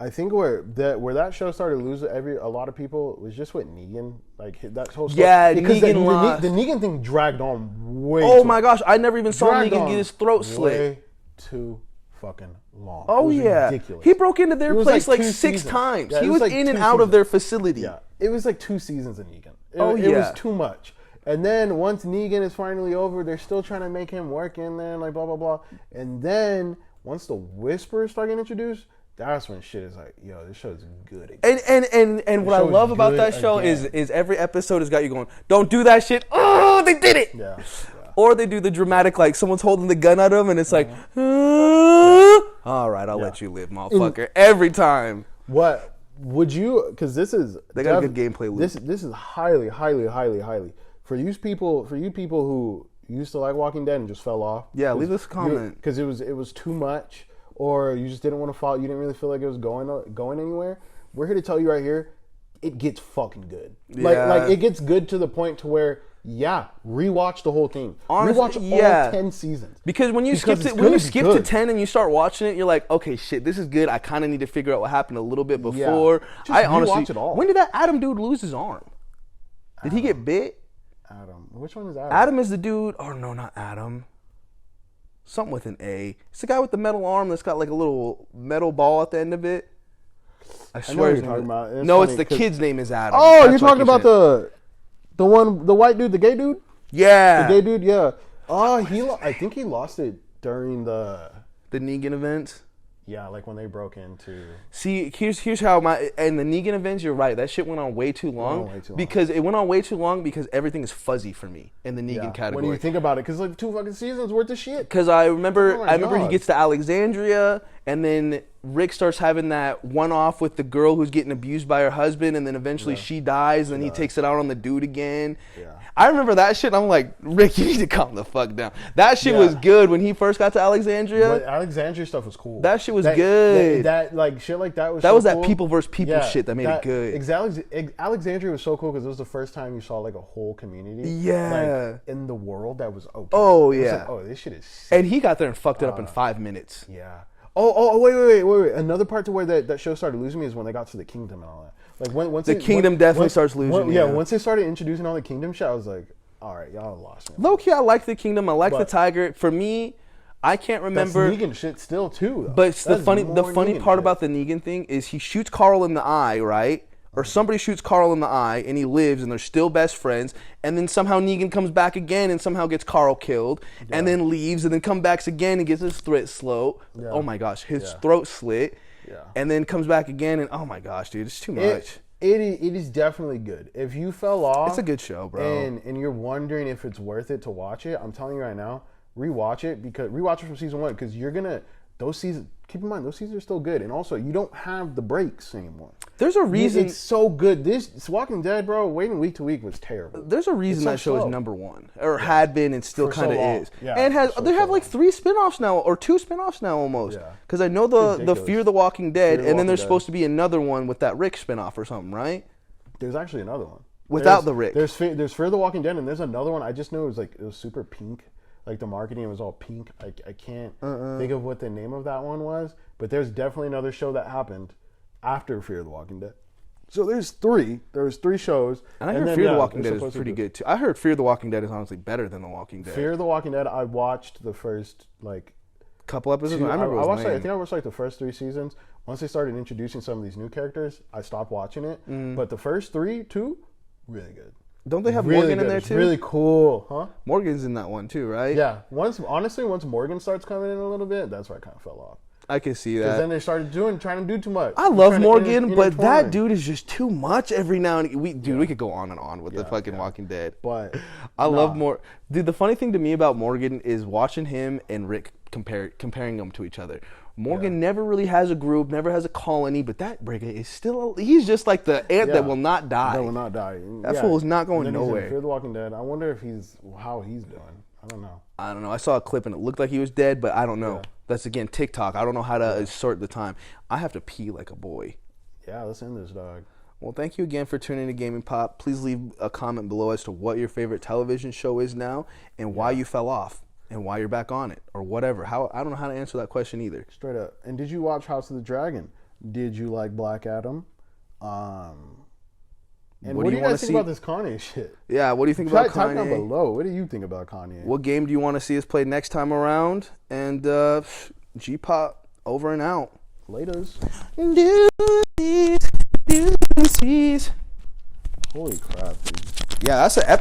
I think where that show started losing a lot of people was just with Negan, like that whole stuff. Yeah, because Negan the Negan thing dragged on way. Oh my gosh, I never even saw Negan get his throat slit. Way too fucking long. Oh yeah, ridiculous. He broke into their place like 6 seasons. times. Yeah, he was like in and out of their facility. Yeah, it was like 2 seasons of Negan. It was too much. And then once Negan is finally over, they're still trying to make him work in there, and like blah blah blah. And then once the Whisperers start getting introduced, that's when shit is like, yo, this show is good again. And what I love about that show is every episode has got you going, don't do that shit. Oh, they did it. Yeah. Or they do the dramatic, like someone's holding the gun at them, and it's like, all right, I'll let you live, motherfucker. Every time. What would you? Because they got a good gameplay loop. This is highly for you people who used to like Walking Dead and just fell off. Yeah, leave us a comment because it was too much. Or you just didn't want to follow. You didn't really feel like it was going anywhere. We're here to tell you right here, it gets fucking good. Yeah. Like it gets good to the point to where rewatch the whole thing. Honestly, rewatch all 10 seasons. Because when you skip to 10 and you start watching it, you're like, okay, shit, this is good. I kind of need to figure out what happened a little bit before. Yeah. I honestly it all. When did that Adam dude lose his arm? Did he get bit? Adam. Which one is Adam? Adam is the dude. Oh no, not Adam. Something with an A. It's the guy with the metal arm that's got like a little metal ball at the end of it. I swear you're talking about. It's the kid's name is Adam. Oh, you're talking about the white dude, the gay dude? Yeah. The gay dude, yeah. Oh, I think he lost it during the Negan event. Yeah, like when they broke into. See, here's how and the Negan events. You're right. That shit went on way too long. Because it went on way too long because everything is fuzzy for me in the Negan category. When you think about it, because like 2 fucking seasons worth of shit. Because I remember he gets to Alexandria, and then Rick starts having that one-off with the girl who's getting abused by her husband, and then eventually she dies, and then he takes it out on the dude again. Yeah. I remember that shit, and I'm like, Rick, you need to calm the fuck down. That shit was good when he first got to Alexandria. But Alexandria stuff was cool. That shit was good. That like shit like that was. That so was cool. That people versus people shit that made it good. Alexandria was so cool because it was the first time you saw like a whole community. Yeah. Like, in the world that was open. Oh yeah. Like, this shit is sick. And he got there and fucked it up in 5 minutes. Yeah. Oh, wait. Another part to where that show started losing me is when they got to the kingdom and all that. Like once the kingdom definitely starts losing. Once they started introducing all the kingdom shit, I was like, all right, y'all lost me. Low key, I like the kingdom. I like the tiger. For me, I can't remember. That's Negan shit still too. Though. But the funny part about the Negan thing is he shoots Carl in the eye, right? Or somebody shoots Carl in the eye and he lives and they're still best friends, and then somehow Negan comes back again and somehow gets Carl killed, and then leaves and then comes back again and gets his throat slit. Yeah. Oh my gosh, his throat slit. Yeah. And then comes back again and oh my gosh, dude, it's too much. It is definitely good. If you fell off, it's a good show, bro. And you're wondering if it's worth it to watch it, I'm telling you right now, rewatch it from season 1 because you're gonna those seasons. Keep in mind, those seasons are still good, and also you don't have the breaks anymore. There's a reason it's so good. This Walking Dead, bro, waiting week to week was terrible. There's a reason that show is number one, or had been, and still kind of is. Yeah, and they have like 3 spinoffs now, or 2 spinoffs now almost. Because I know the Fear the Walking Dead, and then there's supposed to be another one with that Rick spinoff or something, right? There's actually another one without the Rick. There's Fear the Walking Dead, and there's another one. I just know it was super pink. Like the marketing was all pink. I can't think of what the name of that one was, but there's definitely another show that happened after Fear the Walking Dead. So there's 3. There was 3 shows. And I heard Fear the Walking Dead is pretty good too. I heard Fear the Walking Dead is honestly better than The Walking Dead. Fear the Walking Dead, I watched the first couple episodes. I remember I think I watched like the first 3 seasons. Once they started introducing some of these new characters, I stopped watching it. But the first 2, really good. Don't they have really Morgan good. in there It's too? really cool, huh? Morgan's in that one too, right? Yeah. Once Morgan starts coming in a little bit, that's where I kind of fell off. I can see Because that. then they started trying to do too much. I love Morgan, but that dude is just too much every now and we could go on and on with the fucking Walking Dead. But I love more. Dude, the funny thing to me about Morgan is watching him and Rick comparing them to each other. Morgan never really has a group, never has a colony, but that Rick is still, he's just like the ant that will not die. That will not die. That fool is not going and then nowhere. He's in Fear the Walking Dead. I wonder if how he's doing. I don't know. I saw a clip and it looked like he was dead, but I don't know. That's again TikTok. I don't know how to sort the time. I have to pee like a boy. Yeah, let's end this, dog. Well, thank you again for tuning in to Gaming Pop. Please leave a comment below as to what your favorite television show is now and why you fell off and why you're back on it or whatever. I don't know how to answer that question either. Straight up. And did you watch House of the Dragon? Did you like Black Adam? And what do you guys think about this Kanye shit? Yeah, what do you think about Kanye? Type down below. What do you think about Kanye? What game do you want to see us play next time around? And G-Pop, over and out. Laters. Deuces. Holy crap, dude. Yeah, that's an epic.